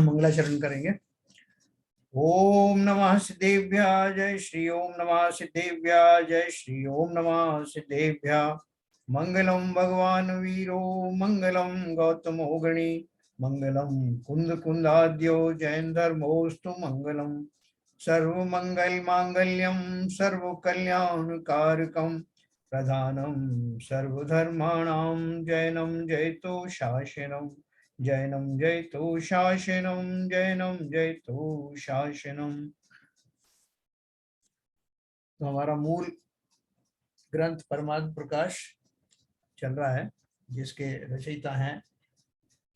मंगलाचरण करेंगे। ओम नमः सिद्धेभ्यः, जय श्री ओम नमः सिद्धेभ्यः, जय श्री ओम नमः सिद्धेभ्यः। मंगलम भगवान वीरो, मंगलम गौतमो गणी, मंगलम कुंद कुंदाद्यो जयंधर्मोस्तु मंगलम। सर्वमंगल मांगल्यम सर्वकल्याणकारकम, प्रधानम सर्वधर्माणां जैनम जयतो शासनम, जैनम जयतो शासनम, जैनम जयतो शासनम। तो हमारा मूल ग्रंथ परमात्म प्रकाश चल रहा है, जिसके रचयिता हैं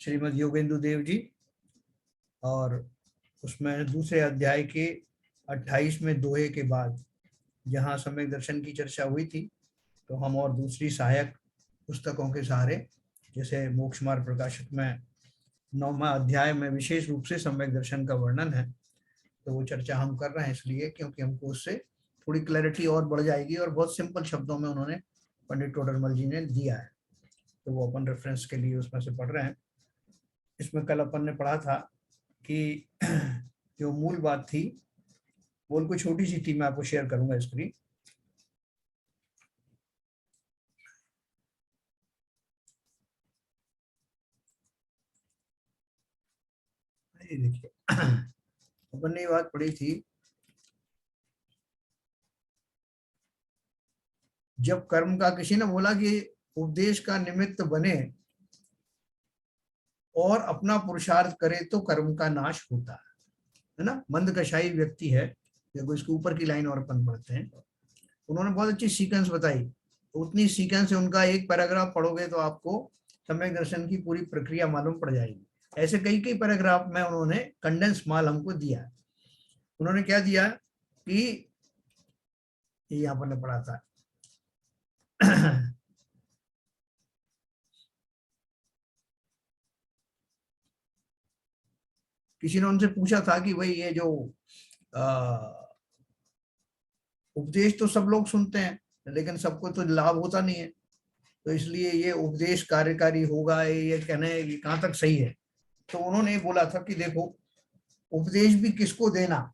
श्रीमद् योगेंद्र देव जी, और उसमें दूसरे अध्याय के 28वें दोहे के बाद जहाँ सम्यक दर्शन की चर्चा हुई थी, तो हम और दूसरी सहायक पुस्तकों के सहारे, जैसे मोक्ष मार्ग प्रकाशक में 9वां अध्याय में विशेष रूप से सम्यक दर्शन का वर्णन है, तो वो चर्चा हम कर रहे हैं इसलिए क्योंकि हमको उससे थोड़ी क्लैरिटी और बढ़ जाएगी, और बहुत सिंपल शब्दों में उन्होंने पंडित टोडरमल जी ने दिया है, तो वो अपन रेफरेंस के लिए उसमें से पढ़ रहे हैं। इसमें कल अपन ने पढ़ा था कि जो मूल बात थी, बोल को छोटी सी थी, मैं आपको शेयर करूंगा स्क्रीन। ये देखिए, अपन ने ये बात पढ़ी थी, जब कर्म का, किसी ने बोला कि उपदेश का निमित्त बने और अपना पुरुषार्थ करे तो कर्म का नाश होता है ना। मंद कषाई व्यक्ति है, देखो इसके ऊपर की लाइन और अपन पढ़ते हैं, उन्होंने बहुत अच्छी सीक्वेंस बताई, तो उतनी सीक्वेंस से उनका एक पैराग्राफ पढ़ोगे तो आपको सम्यक दर्शन की पूरी प्रक्रिया मालूम पड़ जाएगी। ऐसे कई कई पैराग्राफ में उन्होंने कंडेंस माल हमको दिया। उन्होंने क्या दिया कि यहाँ पर ने पढ़ा था किसी ने उनसे पूछा था कि भाई ये जो उपदेश तो सब लोग सुनते हैं, लेकिन सबको तो लाभ होता नहीं है, तो इसलिए ये उपदेश कार्यकारी होगा, ये कहना है कि कहाँ तक सही है। तो उन्होंने बोला था कि देखो, उपदेश भी किसको देना,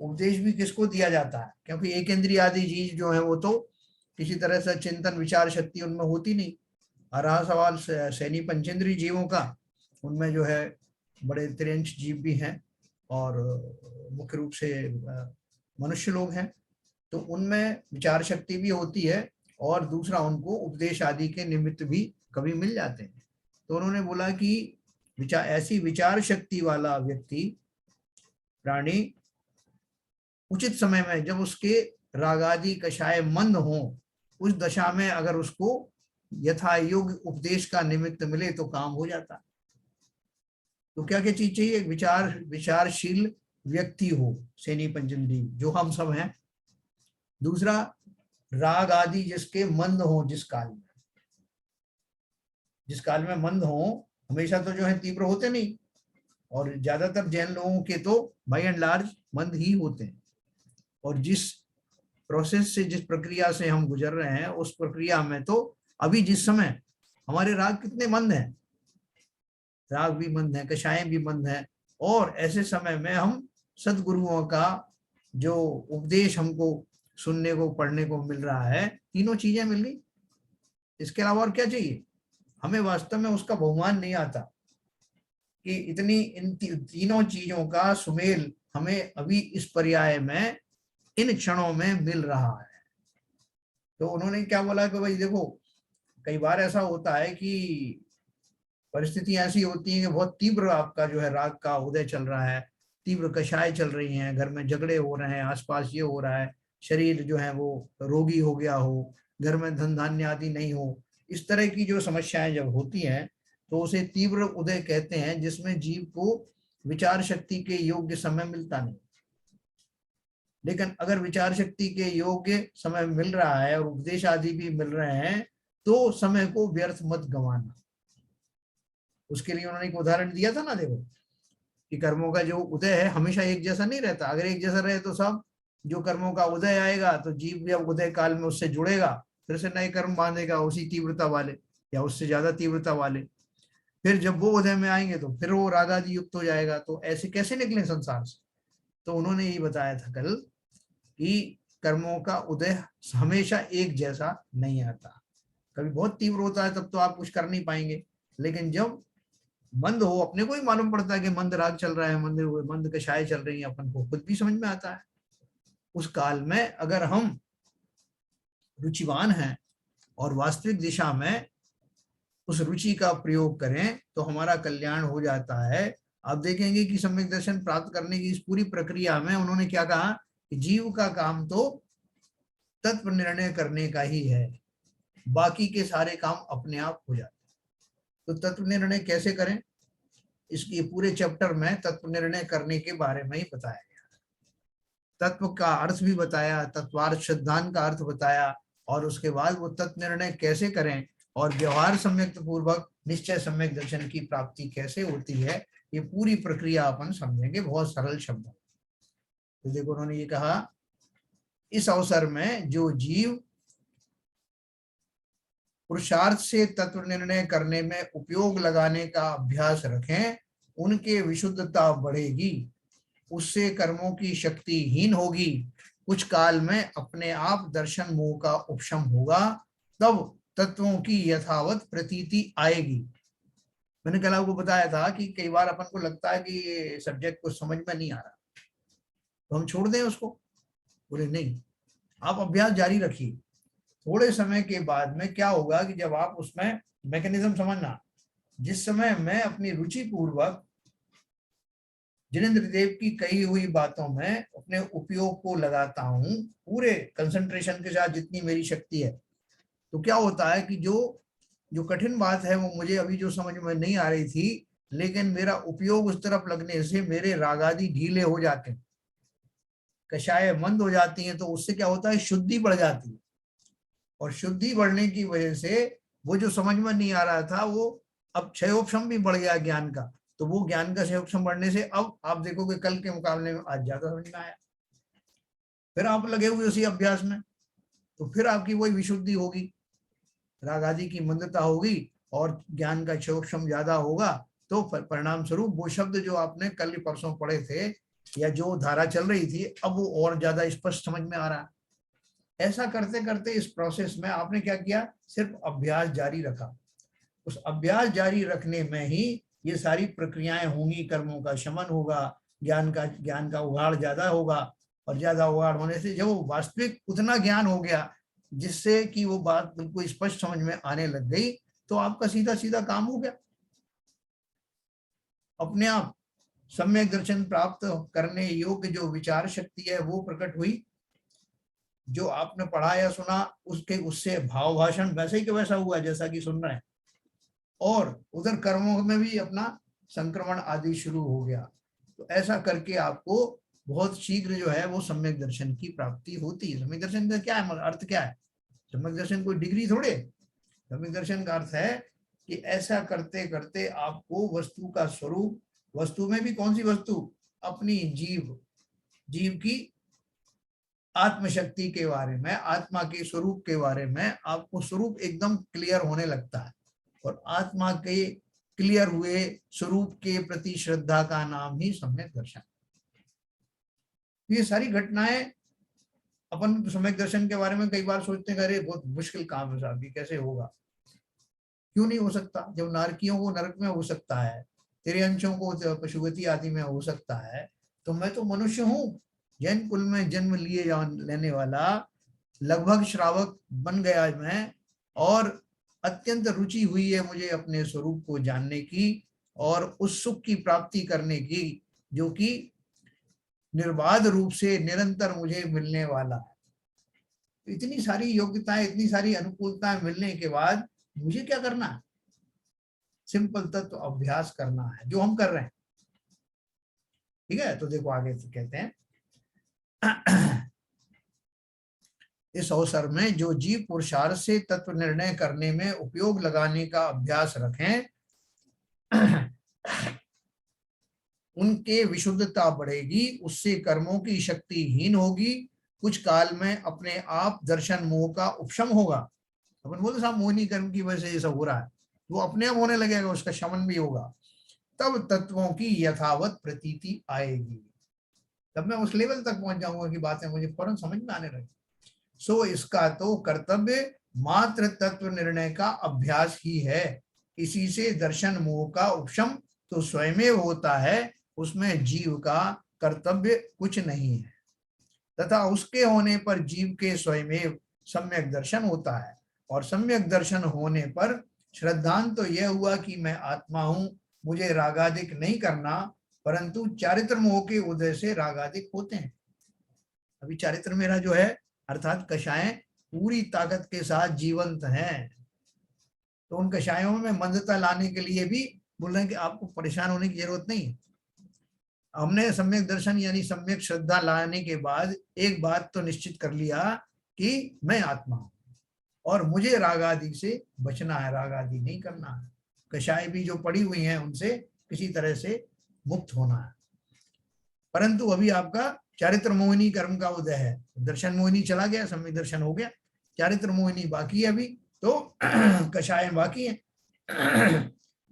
उपदेश भी किसको दिया जाता है, क्योंकि एक इंद्रिय आदि चीज जो है वो तो किसी तरह से चिंतन विचार शक्ति उनमें होती नहीं। और रहा सवाल सैनी पंचेंद्रीय जीवों का, उनमें जो है बड़े त्रिंश जीव भी हैं, और मुख्य रूप से मनुष्य लोग हैं, तो उनमें विचार शक्ति भी होती है, और दूसरा उनको उपदेश आदि के निमित्त भी कभी मिल जाते हैं। तो उन्होंने बोला कि ऐसी विचार शक्ति वाला व्यक्ति, प्राणी, उचित समय में जब उसके रागादि कषाय मंद हो, उस दशा में अगर उसको यथा योग्य उपदेश का निमित्त मिले तो काम हो जाता। तो क्या क्या चीज चाहिए? विचारशील व्यक्ति हो, सैनी पंचेंद्री जो हम सब हैं। दूसरा, राग आदि जिसके मंद हो, जिस काल में मंद हो, हमेशा तो जो है तीव्र होते नहीं, और ज्यादातर जैन लोगों के तो बाय एंड लार्ज मंद ही होते हैं। और जिस प्रोसेस से, जिस प्रक्रिया से हम गुजर रहे हैं, उस प्रक्रिया में तो अभी जिस समय हमारे राग कितने मंद हैं, राग भी मंद है, कषाय भी मंद है, और ऐसे समय में हम सदगुरुओं का जो उपदेश हमको सुनने को, पढ़ने को मिल रहा है, तीनों चीजें मिल गई, इसके अलावा और क्या चाहिए हमें? वास्तव में उसका बहुमान नहीं आता कि इतनी इन तीनों चीजों का सुमेल हमें अभी इस पर्याय में, इन क्षणों में मिल रहा है। तो उन्होंने क्या बोला कि भाई देखो, कई बार ऐसा होता है कि परिस्थिति ऐसी होती है कि बहुत तीव्र आपका जो है राग का उदय चल रहा है, तीव्र कषाय चल रही हैं, घर में झगड़े हो रहे हैं, आसपास ये हो रहा है, शरीर जो है वो रोगी हो गया हो, घर में धन धान्य आदि नहीं हो, इस तरह की जो समस्याएं जब होती हैं तो उसे तीव्र उदय कहते हैं, जिसमें जीव को विचार शक्ति के योग्य समय मिलता नहीं। लेकिन अगर विचार शक्ति के योग्य समय मिल रहा है और उपदेश आदि भी मिल रहे हैं, तो समय को व्यर्थ मत गंवाना। उसके लिए उन्होंने एक उदाहरण दिया था ना, देखो कि कर्मों का जो उदय है हमेशा एक जैसा नहीं रहता। अगर एक जैसा रहे तो सब जो कर्मों का उदय आएगा तो जीव भी अब उदय काल में उससे जुड़ेगा, फिर से नए कर्म बांधेगा उसी तीव्रता वाले या उससे ज्यादा तीव्रता वाले। फिर जब वो उदय में आएंगे तो फिर वो रागादि युक्त हो जाएगा। तो ऐसे कैसे निकले संसार से? तो उन्होंने यही बताया था कल कि कर्मों का उदय हमेशा एक जैसा नहीं आता, कभी बहुत तीव्र होता है तब तो आप कुछ कर नहीं पाएंगे, लेकिन जब मंद हो, अपने को ही मालूम पड़ता है कि मंद राग चल रहा है, मंद मंद कषाय चल रही है, अपन को खुद भी समझ में आता है। उस काल में अगर हम रुचिवान हैं और वास्तविक दिशा में उस रुचि का प्रयोग करें तो हमारा कल्याण हो जाता है। आप देखेंगे कि सम्यक दर्शन प्राप्त करने की इस पूरी प्रक्रिया में उन्होंने क्या कहा कि जीव का काम तो तत्व निर्णय करने का ही है, बाकी के सारे काम अपने आप हो जाते हैं। तो तत्व निर्णय कैसे करें, इसके पूरे चैप्टर में तत्व निर्णय करने के बारे में ही बताया गया। तत्व का अर्थ भी बताया, तत्वार्थ सिद्धांत का अर्थ बताया, और उसके बाद वो तत्व निर्णय कैसे करें और व्यवहार सम्यक पूर्वक निश्चय सम्यक दर्शन की प्राप्ति कैसे होती है, ये पूरी प्रक्रिया अपन समझेंगे बहुत सरल शब्दों। तो देखो उन्होंने ये कहा, इस अवसर में जो जीव पुरुषार्थ से तत्व निर्णय करने में उपयोग लगाने का अभ्यास रखें, उनके विशुद्धता बढ़ेगी, उससे कर्मों की शक्ति हीन होगी, कुछ काल में अपने आप दर्शन मोह का उपशम होगा, तब तत्वों की यथावत प्रतीति आएगी। मैंने कल आपको बताया था कि कई बार अपन को लगता है कि ये सब्जेक्ट कुछ समझ में नहीं आ रहा तो हम छोड़ दें उसको, बोले नहीं, आप अभ्यास जारी रखिए। थोड़े समय के बाद में क्या होगा कि जब आप उसमें मैकेनिज्म समझना, जिस समय मैं अपनी रुचि पूर्वक जिनेन्द्र देव की कही हुई बातों में अपने उपयोग को लगाता हूं पूरे कंसंट्रेशन के साथ जितनी मेरी शक्ति है, तो क्या होता है कि जो जो कठिन बात है वो मुझे अभी जो समझ में नहीं आ रही थी, लेकिन मेरा उपयोग उस तरफ लगने से मेरे रागादि ढीले हो जाते हैं, कषाय मंद हो जाती हैं, तो उससे क्या होता है, शुद्धि बढ़ जाती है, और शुद्धि बढ़ने की वजह से वो जो समझ में नहीं आ रहा था वो अब क्षयोपशम भी बढ़ गया ज्ञान का। तो वो ज्ञान का क्षयोपशम बढ़ने से अब आप देखोगे कल के मुकाबले में आज ज्यादा समझ में आया, फिर आप लगे हुए उसी अभ्यास में, तो फिर आपकी वही विशुद्धि होगी, राग आदि की मंदता होगी और ज्ञान का क्षयोपशम ज्यादा होगा। तो परिणाम स्वरूप वो शब्द जो आपने कल परसों पढ़े थे या जो धारा चल रही थी, अब वो और ज्यादा स्पष्ट समझ में आ रहा है। ऐसा करते करते इस प्रोसेस में आपने क्या किया, सिर्फ अभ्यास जारी रखा। उस अभ्यास जारी रखने में ही ये सारी प्रक्रियाएं होंगी, कर्मों का शमन होगा, ज्ञान का उगाड़ ज्यादा होगा, और ज्यादा उगाड़ होने से जब वास्तविक उतना ज्ञान हो गया जिससे कि वो बात बिल्कुल स्पष्ट समझ में आने लग गई, तो आपका सीधा सीधा काम हो गया, अपने आप सम्यक दर्शन प्राप्त करने योग्य जो विचार शक्ति है वो प्रकट हुई। जो आपने पढ़ा या सुना उसके उससे भाव भाषण वैसे ही कि वैसा हुआ जैसा कि सुन रहे हैं, और उधर कर्मों में भी अपना संक्रमण आदि शुरू हो गया। तो ऐसा करके आपको बहुत शीघ्र जो है वो सम्यक दर्शन की प्राप्ति होती है। सम्यक दर्शन का क्या है, अर्थ क्या है? सम्यक दर्शन कोई डिग्री थोड़े, सम्यक दर्शन का अर्थ है कि ऐसा करते करते आपको वस्तु का स्वरूप, वस्तु में भी कौन सी वस्तु, अपनी जीव की आत्मशक्ति के बारे में, आत्मा के स्वरूप के बारे में आपको स्वरूप एकदम क्लियर होने लगता है, और आत्मा के क्लियर हुए स्वरूप के प्रति श्रद्धा का नाम ही सम्यक दर्शन। ये सारी घटनाएं अपन सम्यक दर्शन के बारे में कई बार सोचते हैं, अरे बहुत मुश्किल काम है साहब, ये कैसे होगा? क्यों नहीं हो सकता? जब नारकियों को नरक में हो सकता है, तेरे अंशों को पशुगति आदि में हो सकता है, तो मैं तो मनुष्य हूँ, जैन कुल में जन्म लिए लेने वाला, लगभग श्रावक बन गया मैं, और अत्यंत रुचि हुई है मुझे अपने स्वरूप को जानने की और उस सुख की प्राप्ति करने की जो कि निर्बाध रूप से निरंतर मुझे मिलने वाला है। इतनी सारी योग्यताएं, इतनी सारी अनुकूलताएं मिलने के बाद मुझे क्या करना है? सिंपल तत्व अभ्यास करना है, जो हम कर रहे हैं। ठीक है, तो देखो आगे कहते हैं, इस अवसर में जो जीव पुरुषार्थ से तत्व निर्णय करने में उपयोग लगाने का अभ्यास रखें, उनके विशुद्धता बढ़ेगी, उससे कर्मों की शक्ति हीन होगी, कुछ काल में अपने आप दर्शन मोह का उपशम होगा। अपन बोलते साहब मोहिनी कर्म की वजह से ये सब हो रहा है, वो अपने आप होने लगेगा, उसका शमन भी होगा। तब तत्वों की यथावत प्रतीति आएगी, तब मैं उस लेवल तक पहुंच जाऊंगा कि बातें मुझे फौरन समझ में आने लगे। सो इसका तो कर्तव्य मात्र तत्व निर्णय का अभ्यास ही है। इसी से दर्शन मोह का उपशम तो स्वयमेव होता है, उसमें जीव का कर्तव्य कुछ नहीं है। तथा उसके होने पर जीव के स्वयमेव सम्यक दर्शन होता है। और सम्यक दर्शन होने पर श्रद्धांत तो यह हुआ कि मैं आत्मा हूं, मुझे रागादिक नहीं करना, परंतु चारित्र मोह के उदय से रागादिक होते हैं। अभी चारित्र मेरा जो है अर्थात कषायें पूरी ताकत के साथ जीवंत हैं, तो उन कषायों में मंदता लाने के लिए भी बोल रहे हैं कि आपको परेशान होने की जरूरत नहीं है। हमने सम्यक दर्शन यानी सम्यक श्रद्धा लाने के बाद एक बात तो निश्चित कर लिया कि मैं आत्मा हूं और मुझे राग आदि से बचना है, राग आदि नहीं करना है। कषाय भी जो पड़ी हुई हैं उनसे किसी तरह से मुक्त होना है। परंतु अभी आपका चारित्र मोहिनी कर्म का उदय है, दर्शन मोहिनी चला गया, सम्यक दर्शन हो गया, चारित्र मोहिनी बाकी है अभी, तो कषाय बाकी है।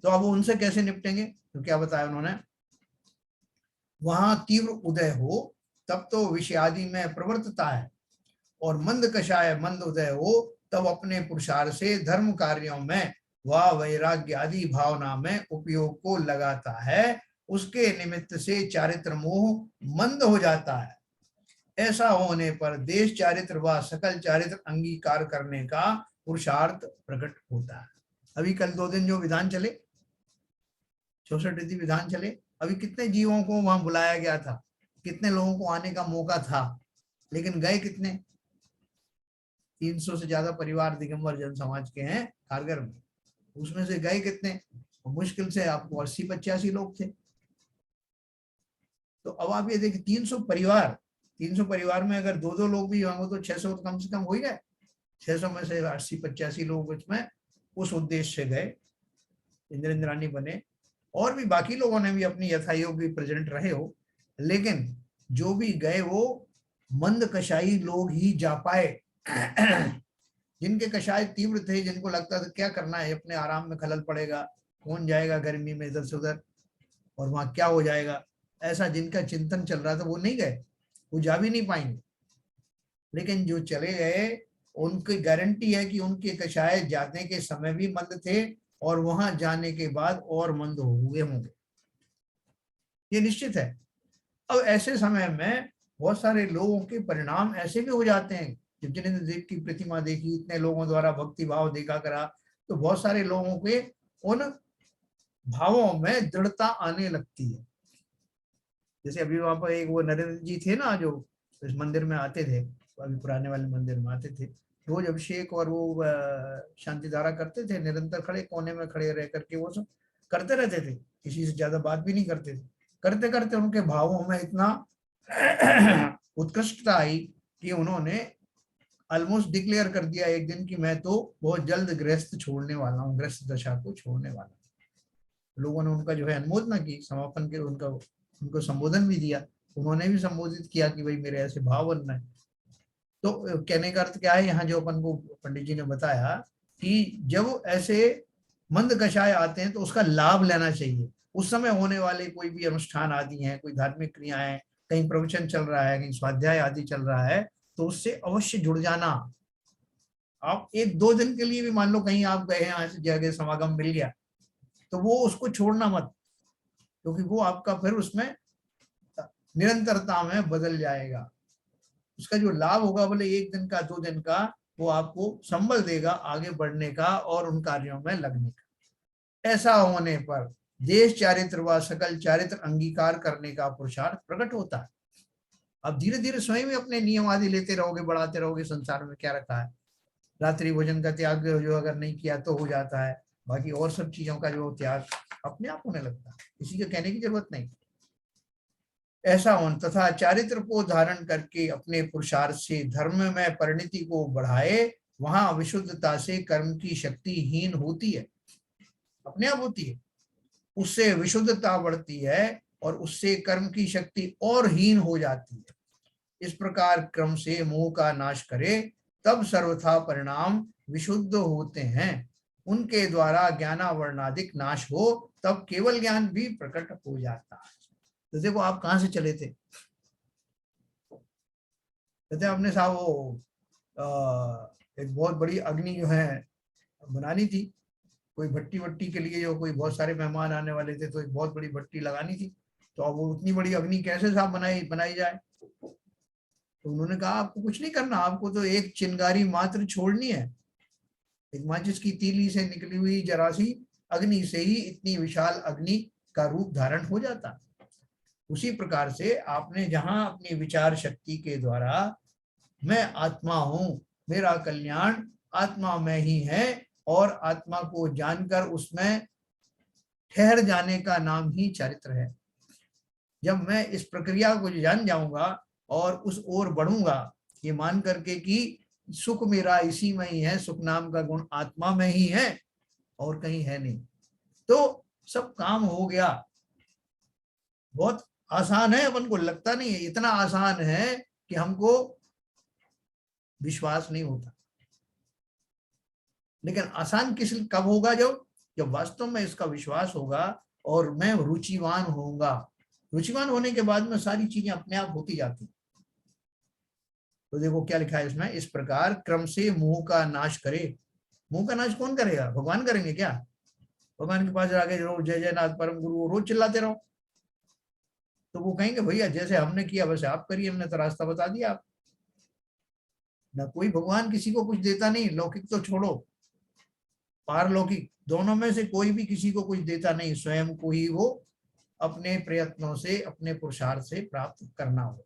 तो अब उनसे कैसे निपटेंगे? तो क्या बताया उन्होंने, वहां तीव्र उदय हो तब तो विषय आदि में प्रवृत्तता है, और मंद कषाय मंद उदय हो तब अपने पुरुषार्थ से धर्म कार्यों में व वैराग्य आदि भावना में उपयोग को लगाता है। उसके निमित्त से चारित्र मोह मंद हो जाता है। ऐसा होने पर देश चारित्र व सकल चारित्र अंगीकार करने का पुरुषार्थ प्रकट होता है। अभी कल 2 दिन जो विधान चले, 64 रीति विधान चले, अभी कितने जीवों को वहां बुलाया गया था, कितने लोगों को आने का मौका था, लेकिन गए कितने? 300 से ज्यादा परिवार दिगंबर जन समाज के हैं कारगर में, उसमें से गए कितने? मुश्किल से आपको 80-85 लोग थे। तो अब आप ये देखिए 300 परिवार में अगर 2-2 लोग भी होंगे तो 600 तो कम से कम हो ही गए। 600 में से 80-85 लोग उसमें उस उद्देश्य से गए, इंद्र इंद्राणी बने, और भी बाकी लोगों ने भी अपनी यथायोग भी प्रेजेंट रहे हो, लेकिन जो भी गए वो मंद कषाई लोग ही जा पाए। जिनके कषाय तीव्र थे, जिनको लगता था क्या करना है, अपने आराम में खलल पड़ेगा, कौन जाएगा गर्मी में इधर से उधर और वहां क्या हो जाएगा, ऐसा जिनका चिंतन चल रहा था वो नहीं गए, वो जा भी नहीं पाएंगे। लेकिन जो चले गए उनकी गारंटी है कि उनके कषाय जाने के समय भी मंद थे और वहां जाने के बाद और मंद हुए होंगे, ये निश्चित है। अब ऐसे समय में बहुत सारे लोगों के परिणाम ऐसे भी हो जाते हैं। जब जिनेंद्र देव की प्रतिमा देखी, इतने लोगों द्वारा भक्ति भाव देखा करा, तो बहुत सारे लोगों के उन भावों में दृढ़ता आने लगती है। जैसे अभी वहां पर एक वो नरेंद्र जी थे ना, जो इस मंदिर में आते थे, अभी पुराने वाले मंदिर में आते थे, रोज अभिषेक और वो शांति धारा करते थे, निरंतर खड़े कोने में खड़े रह करके वो सब करते रहते थे, किसी से ज्यादा बात भी नहीं करते थे। करते करते उनके भावों में इतना उत्कृष्टता आई कि उन्होंने ऑलमोस्ट डिक्लेयर कर दिया एक दिन कि मैं तो बहुत जल्द गृहस्थ छोड़ने वाला हूँ, गृहस्थ दशा को छोड़ने वाला हूँ। लोगों ने उनका जो है अनुमोदना की, समापन के उनका उनको संबोधन भी दिया, उन्होंने भी संबोधित किया कि भाई मेरे ऐसे भाव बनना है। तो कहने का अर्थ क्या है, यहाँ जो अपन को पंडित जी ने बताया कि जब ऐसे मंद कषाय आते हैं तो उसका लाभ लेना चाहिए। उस समय होने वाले कोई भी अनुष्ठान आदि हैं, कोई धार्मिक क्रियाएं, कहीं प्रवचन चल रहा है, कहीं स्वाध्याय आदि चल रहा है, तो उससे अवश्य जुड़ जाना। आप 1-2 दिन के लिए भी मान लो कहीं आप गए हैं, ऐसी जगह समागम मिल गया, तो वो उसको छोड़ना मत, क्योंकि वो आपका फिर उसमें निरंतरता में बदल जाएगा। उसका जो लाभ होगा भले 1 दिन का 2 दिन का, वो आपको संबल देगा आगे बढ़ने का और उन कार्यों में लगने का। ऐसा होने पर देश चारित्र व सकल चारित्र अंगीकार करने का पुरुषार्थ प्रकट होता है। अब धीरे धीरे स्वयं ही अपने नियम आदि लेते रहोगे, बढ़ाते रहोगे। संसार में क्या रखा है, रात्रि भोजन का त्याग जो अगर नहीं किया तो हो जाता है, बाकी और सब चीजों का जो त्याग अपने आप होने लगता है, किसी के कहने की जरूरत नहीं। ऐसा होने तथा चारित्र को धारण करके अपने पुरुषार्थ से धर्म में परिणति को बढ़ाए, वहां विशुद्धता से कर्म की शक्ति हीन होती है, अपने आप होती है, उससे विशुद्धता बढ़ती है और उससे कर्म की शक्ति और हीन हो जाती है। इस प्रकार क्रम से मोह का नाश करे तब सर्वथा परिणाम विशुद्ध होते हैं। उनके द्वारा ज्ञानावरणादिक नाश हो, तब केवल ज्ञान भी प्रकट हो जाता है। तो देखो आप कहां से चले थे, कहते आपने साहब वो एक बहुत बड़ी अग्नि जो है बनानी थी, कोई भट्टी वट्टी के लिए, जो कोई बहुत सारे मेहमान आने वाले थे तो एक बहुत बड़ी भट्टी लगानी थी, तो अब वो उतनी बड़ी अग्नि कैसे साहब बनाई जाए। तो उन्होंने कहा आपको कुछ नहीं करना, आपको तो एक चिंगारी मात्र छोड़नी है, एक माचिस की तीली से निकली हुई जरा सी अग्नि से ही इतनी विशाल अग्नि का रूप धारण हो जाता। उसी प्रकार से आपने जहां अपनी विचार शक्ति के द्वारा मैं आत्मा हूं, मेरा कल्याण आत्मा में ही है, और आत्मा को जानकर उसमें ठहर जाने का नाम ही चरित्र है। जब मैं इस प्रक्रिया को जान जाऊंगा और उस ओर बढ़ूंगा, ये मान करके कि सुख मेरा इसी में ही है, सुख नाम का गुण आत्मा में ही है और कहीं है नहीं, तो सब काम हो गया। बहुत आसान है, अपन को लगता नहीं है, इतना आसान है कि हमको विश्वास नहीं होता। लेकिन आसान कब होगा, जब वास्तव में इसका विश्वास होगा और मैं रुचिवान होऊंगा। रुचिवान होने के बाद में सारी चीजें अपने आप होती जाती। तो देखो क्या लिखा है इसमें, इस प्रकार क्रम से मोह का नाश करे। मोह का नाश कौन करेगा, भगवान करेंगे क्या? भगवान के पास जाके रोज जय जय नाथ परम गुरु रोज चिल्लाते रहो, तो वो कहेंगे भैया जैसे हमने किया वैसे आप करिए, हमने तो रास्ता बता दिया। आप ना, कोई भगवान किसी को कुछ देता नहीं, लौकिक तो छोड़ो, पारलौकिक दोनों में से कोई भी किसी को कुछ देता नहीं, स्वयं को ही वो अपने प्रयत्नों से, अपने पुरुषार्थ से प्राप्त करना होता।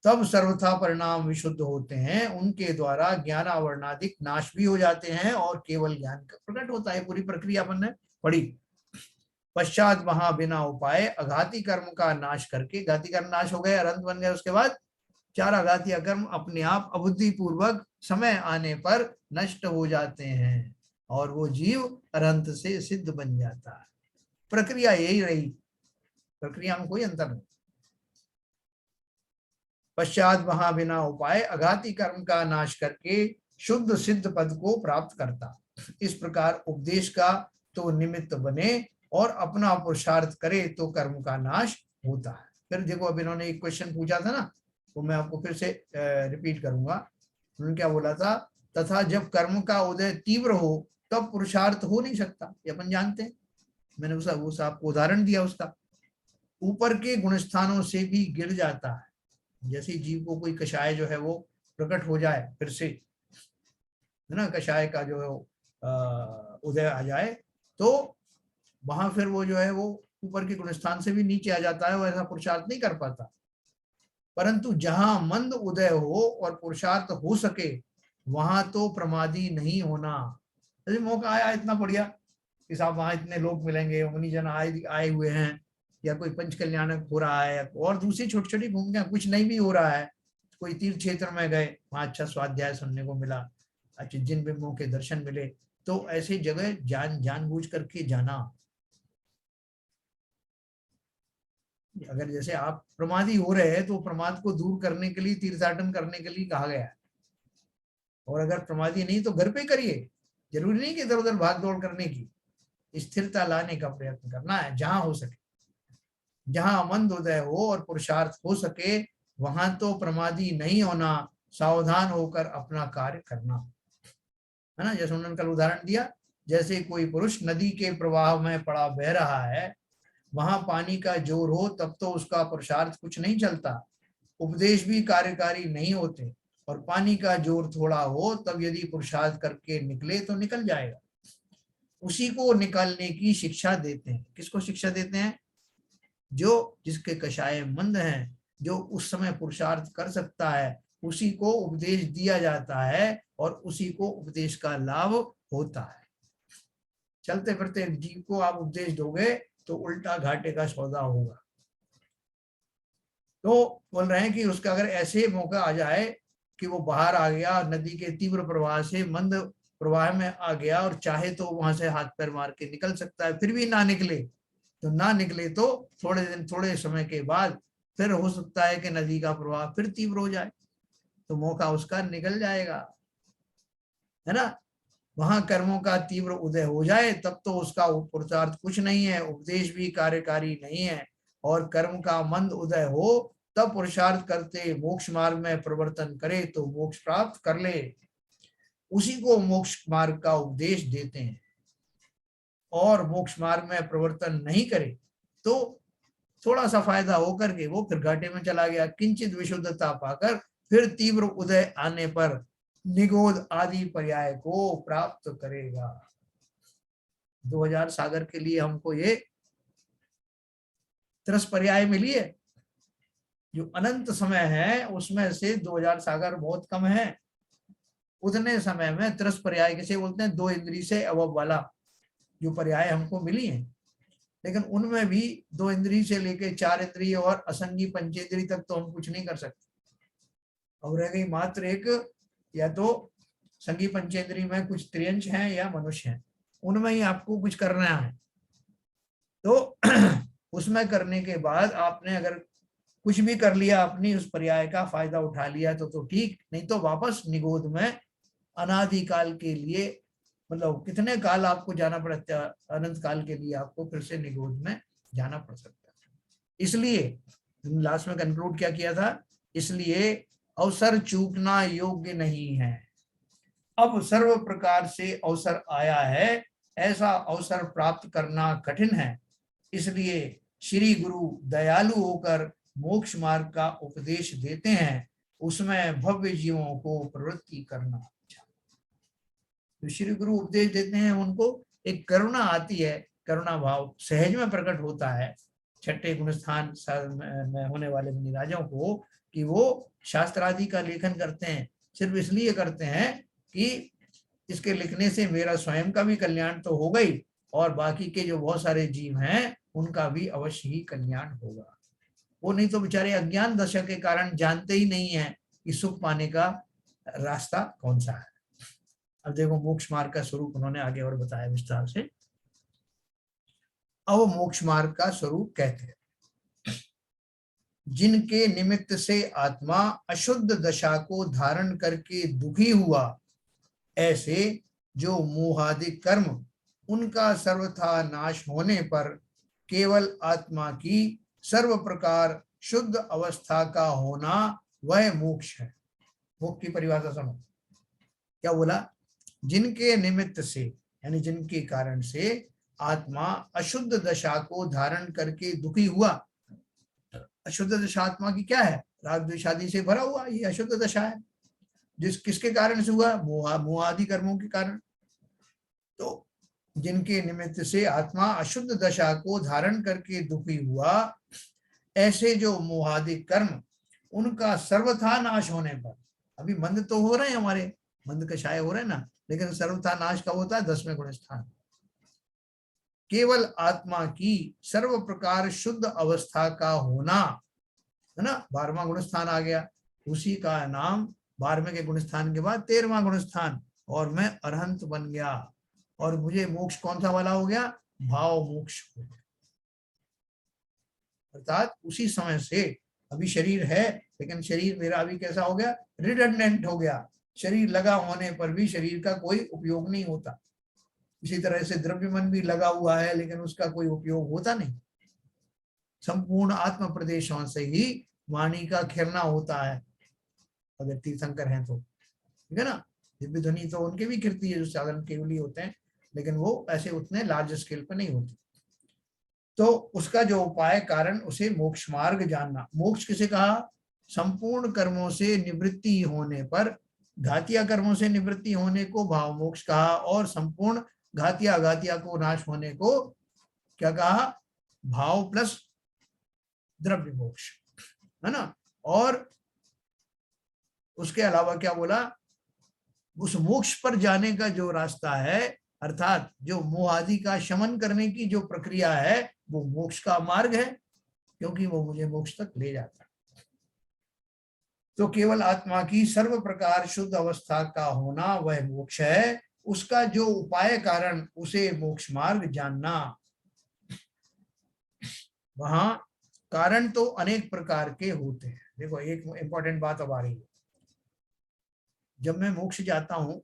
तब सर्वथा परिणाम विशुद्ध होते हैं, उनके द्वारा ज्ञानावरणादिक नाश भी हो जाते हैं और केवल ज्ञान का प्रकट होता है। पूरी प्रक्रिया अपन ने पढ़ी। पश्चात वहां बिना उपाय अघाती कर्म का नाश करके, घाती कर्म नाश हो गए, अनंत बन गए, उसके बाद 4 अघाती कर्म अपने आप अबुद्धि पूर्वक समय आने पर नष्ट हो जाते हैं और वो जीव अनंत से सिद्ध बन जाता है। प्रक्रिया यही रही, प्रक्रिया में कोई अंतर नहीं। पश्चात वहां बिना उपाय अघाती कर्म का नाश करके शुद्ध सिद्ध पद को प्राप्त करता। इस प्रकार उपदेश का तो निमित्त बने और अपना पुरुषार्थ करे तो कर्म का नाश होता है। फिर देखो अब इन्होंने एक क्वेश्चन पूछा था ना, तो मैं आपको फिर से रिपीट करूंगा। उन्होंने क्या बोला था, तथा जब कर्म का उदय तीव्र हो तब पुरुषार्थ हो नहीं सकता, ये अपन जानते हैं। मैंने उस आपको उदाहरण दिया उसका, ऊपर के गुणस्थानों से भी गिर जाता है। जैसे जीव को कोई कषाय जो है वो प्रकट हो जाए फिर से, है ना, कषाय का जो है उदय आ जाए, तो वहां फिर वो जो है वो ऊपर के गुणस्थान से भी नीचे आ जाता है, वो ऐसा पुरुषार्थ नहीं कर पाता। परंतु जहां मंद उदय हो और पुरुषार्थ हो सके, वहां तो प्रमादी नहीं होना। जैसे मौका आया इतना बढ़िया कि साहब वहां इतने लोग मिलेंगे, मुनि जन आए हुए हैं, या कोई पंच कल्याणक हो रहा है, और दूसरी छोटी छोटी भूमिका, कुछ नहीं भी हो रहा है, कोई तीर्थ क्षेत्र में गए, वहां अच्छा स्वाध्याय सुनने को मिला, अच्छे जिन बिंबों के दर्शन मिले, तो ऐसी जगह जानबूझ करके जाना। अगर जैसे आप प्रमादी हो रहे हैं तो प्रमाद को दूर करने के लिए तीर्थाटन करने के लिए कहा गया है, और अगर प्रमादी नहीं तो घर पे करिए, जरूरी नहीं कि इधर उधर भाग दौड़ करने की, स्थिरता लाने का प्रयत्न करना है जहां हो सके। जहां मंद उदय हो और पुरुषार्थ हो सके, वहां तो प्रमादी नहीं होना, सावधान होकर अपना कार्य करना, है ना। जैसे उन्होंने कल उदाहरण दिया, जैसे कोई पुरुष नदी के प्रवाह में पड़ा बह रहा है, वहां पानी का जोर हो तब तो उसका पुरुषार्थ कुछ नहीं चलता, उपदेश भी कार्यकारी नहीं होते, और पानी का जोर थोड़ा हो तब यदि पुरुषार्थ करके निकले तो निकल जाएगा। उसी को निकालने की शिक्षा देते हैं। किसको शिक्षा देते हैं? जो जिसके कषाय मंद हैं, जो उस समय पुरुषार्थ कर सकता है, उसी को उपदेश दिया जाता है और उसी को उपदेश का लाभ होता है। चलते फिरते जीव को आप उपदेश दोगे तो उल्टा घाटे का सौदा होगा। तो बोल रहे हैं कि उसका अगर ऐसे मौका आ जाए कि वो बाहर आ गया, नदी के तीव्र प्रवाह से मंद प्रवाह में आ गया, और चाहे तो वहां से हाथ पैर मार के निकल सकता है, फिर भी ना निकले, तो ना निकले तो थोड़े समय के बाद फिर हो सकता है कि नदी का प्रवाह फिर तीव्र हो जाए, तो मौका उसका निकल जाएगा, है ना। वहां कर्मों का तीव्र उदय हो जाए तब तो उसका पुरुषार्थ कुछ नहीं है, उपदेश भी कार्यकारी नहीं है। और कर्म का मंद उदय हो तब पुरुषार्थ करते मोक्ष मार्ग में प्रवर्तन करे तो मोक्ष प्राप्त कर ले, उसी को मोक्ष मार्ग का उपदेश देते हैं। और मोक्ष मार्ग में प्रवर्तन नहीं करे तो थोड़ा सा फायदा होकर के वो फिर घाटे में चला गया, किंचित विशुद्धता पाकर फिर तीव्र उदय आने पर निगोध आदि पर्याय को प्राप्त करेगा। 2000 सागर के लिए हमको ये त्रस पर्याय मिली है। जो अनंत समय है उसमें से 2000 सागर बहुत कम है। उतने समय में त्रस पर्याय किसे बोलते हैं, 2 इंद्री से अवब वाला जो पर्याय हमको मिली है। लेकिन उनमें भी 2 इंद्री से लेके 4 इंद्री और असंगी पंचेंद्री तक तो हम कुछ नहीं कर सकते। अब रह गई मात्र एक, या तो संगी पंचेंद्री में कुछ त्रियंश हैं या मनुष्य हैं, उनमें ही आपको कुछ करना है। तो उसमें करने के बाद आपने अगर कुछ भी कर लिया, अपनी उस पर्याय का फायदा उठा लिया तो ठीक, नहीं तो वापस निगोध में अनादिकाल के लिए, मतलब कितने काल आपको जाना पड़ता है, अनंत काल के लिए आपको फिर से निगोध में जाना पड़ सकता है। इसलिए लास्ट में कंक्लूड क्या किया था, इसलिए अवसर चूकना योग्य नहीं है। अब सर्व प्रकार से अवसर आया है, ऐसा अवसर प्राप्त करना कठिन है। इसलिए श्री गुरु दयालु होकर मोक्ष मार्ग का उपदेश देते हैं, उसमें भव्य जीवों को प्रवृत्ति करना अच्छा। तो श्री गुरु उपदेश देते हैं, उनको एक करुणा आती है, करुणा भाव सहज में प्रकट होता है छठे गुण स्थान में होने वाले मुनिराजों को, कि वो शास्त्र आदि का लेखन करते हैं सिर्फ इसलिए करते हैं कि इसके लिखने से मेरा स्वयं का भी कल्याण तो हो गई और बाकी के जो बहुत सारे जीव हैं उनका भी अवश्य ही कल्याण होगा। वो नहीं तो बेचारे अज्ञान दशा के कारण जानते ही नहीं है कि सुख पाने का रास्ता कौन सा है। अब देखो मोक्ष मार्ग का स्वरूप उन्होंने आगे और बताया विस्तार से। अब मोक्ष मार्ग का स्वरूप कहते हैं, जिनके निमित्त से आत्मा अशुद्ध दशा को धारण करके दुखी हुआ, ऐसे जो मोहादिक कर्म उनका सर्वथा नाश होने पर केवल आत्मा की सर्व प्रकार शुद्ध अवस्था का होना वह मोक्ष है। मोक्ष की परिभाषा सुनो, क्या बोला, जिनके निमित्त से यानी जिनके कारण से आत्मा अशुद्ध दशा को धारण करके दुखी हुआ। अशुद्ध दशा आत्मा की क्या है, राग द्वेष आदि से भरा हुआ, ये अशुद्ध दशा है। जिस किसके कारण से हुआ, मोह आदि कर्मों के कारण। तो जिनके निमित्त से आत्मा अशुद्ध दशा को धारण करके दुखी हुआ, ऐसे जो मोहादिक कर्म उनका सर्वथा नाश होने पर, अभी मंद तो हो रहे हैं हमारे, मंद कषाय हो रहे हैं ना, लेकिन सर्वथा नाश कब होता है, 10वें गुण स्थान। केवल आत्मा की सर्व प्रकार शुद्ध अवस्था का होना, है ना, 12वां गुण स्थान आ गया, उसी का नाम 12वें के गुण स्थान के बाद 13वां गुण स्थान, और मैं अरहंत बन गया और मुझे मोक्ष कौन सा वाला हो गया, भाव मोक्ष हो गया। अर्थात उसी समय से अभी शरीर है लेकिन शरीर मेरा अभी कैसा हो गया, रिडंडेंट हो गया, शरीर लगा होने पर भी शरीर का कोई उपयोग नहीं होता। इसी तरह से द्रव्य मन भी लगा हुआ है लेकिन उसका कोई उपयोग होता नहीं। संपूर्ण आत्म प्रदेशों से ही वाणी का खिरना होता है, अगर तीर्थंकर हैं तो, ठीक है ना। दिव्य ध्वनि तो उनके भी कीर्ति है जो साधारण केवली होते हैं, लेकिन वो ऐसे उतने लार्ज स्केल पर नहीं होते। तो उसका जो उपाय कारण उसे मोक्ष मार्ग जानना। मोक्ष किसे कहा, संपूर्ण कर्मों से निवृत्ति होने पर, घातिया कर्मों से निवृत्ति होने को भाव मोक्ष कहा, और संपूर्ण घातिया अघातिया को नाश होने को क्या कहा, भाव प्लस द्रव्य मोक्ष, है ना। और उसके अलावा क्या बोला, उस मोक्ष पर जाने का जो रास्ता है, अर्थात जो मोह आदि का शमन करने की जो प्रक्रिया है, वो मोक्ष का मार्ग है, क्योंकि वो मुझे मोक्ष तक ले जाता है। तो केवल आत्मा की सर्व प्रकार शुद्ध अवस्था का होना वह मोक्ष है, उसका जो उपाय कारण उसे मोक्ष मार्ग जानना। वहां कारण तो अनेक प्रकार के होते हैं। देखो एक इंपॉर्टेंट बात अब आ रही है, जब मैं मोक्ष जाता हूं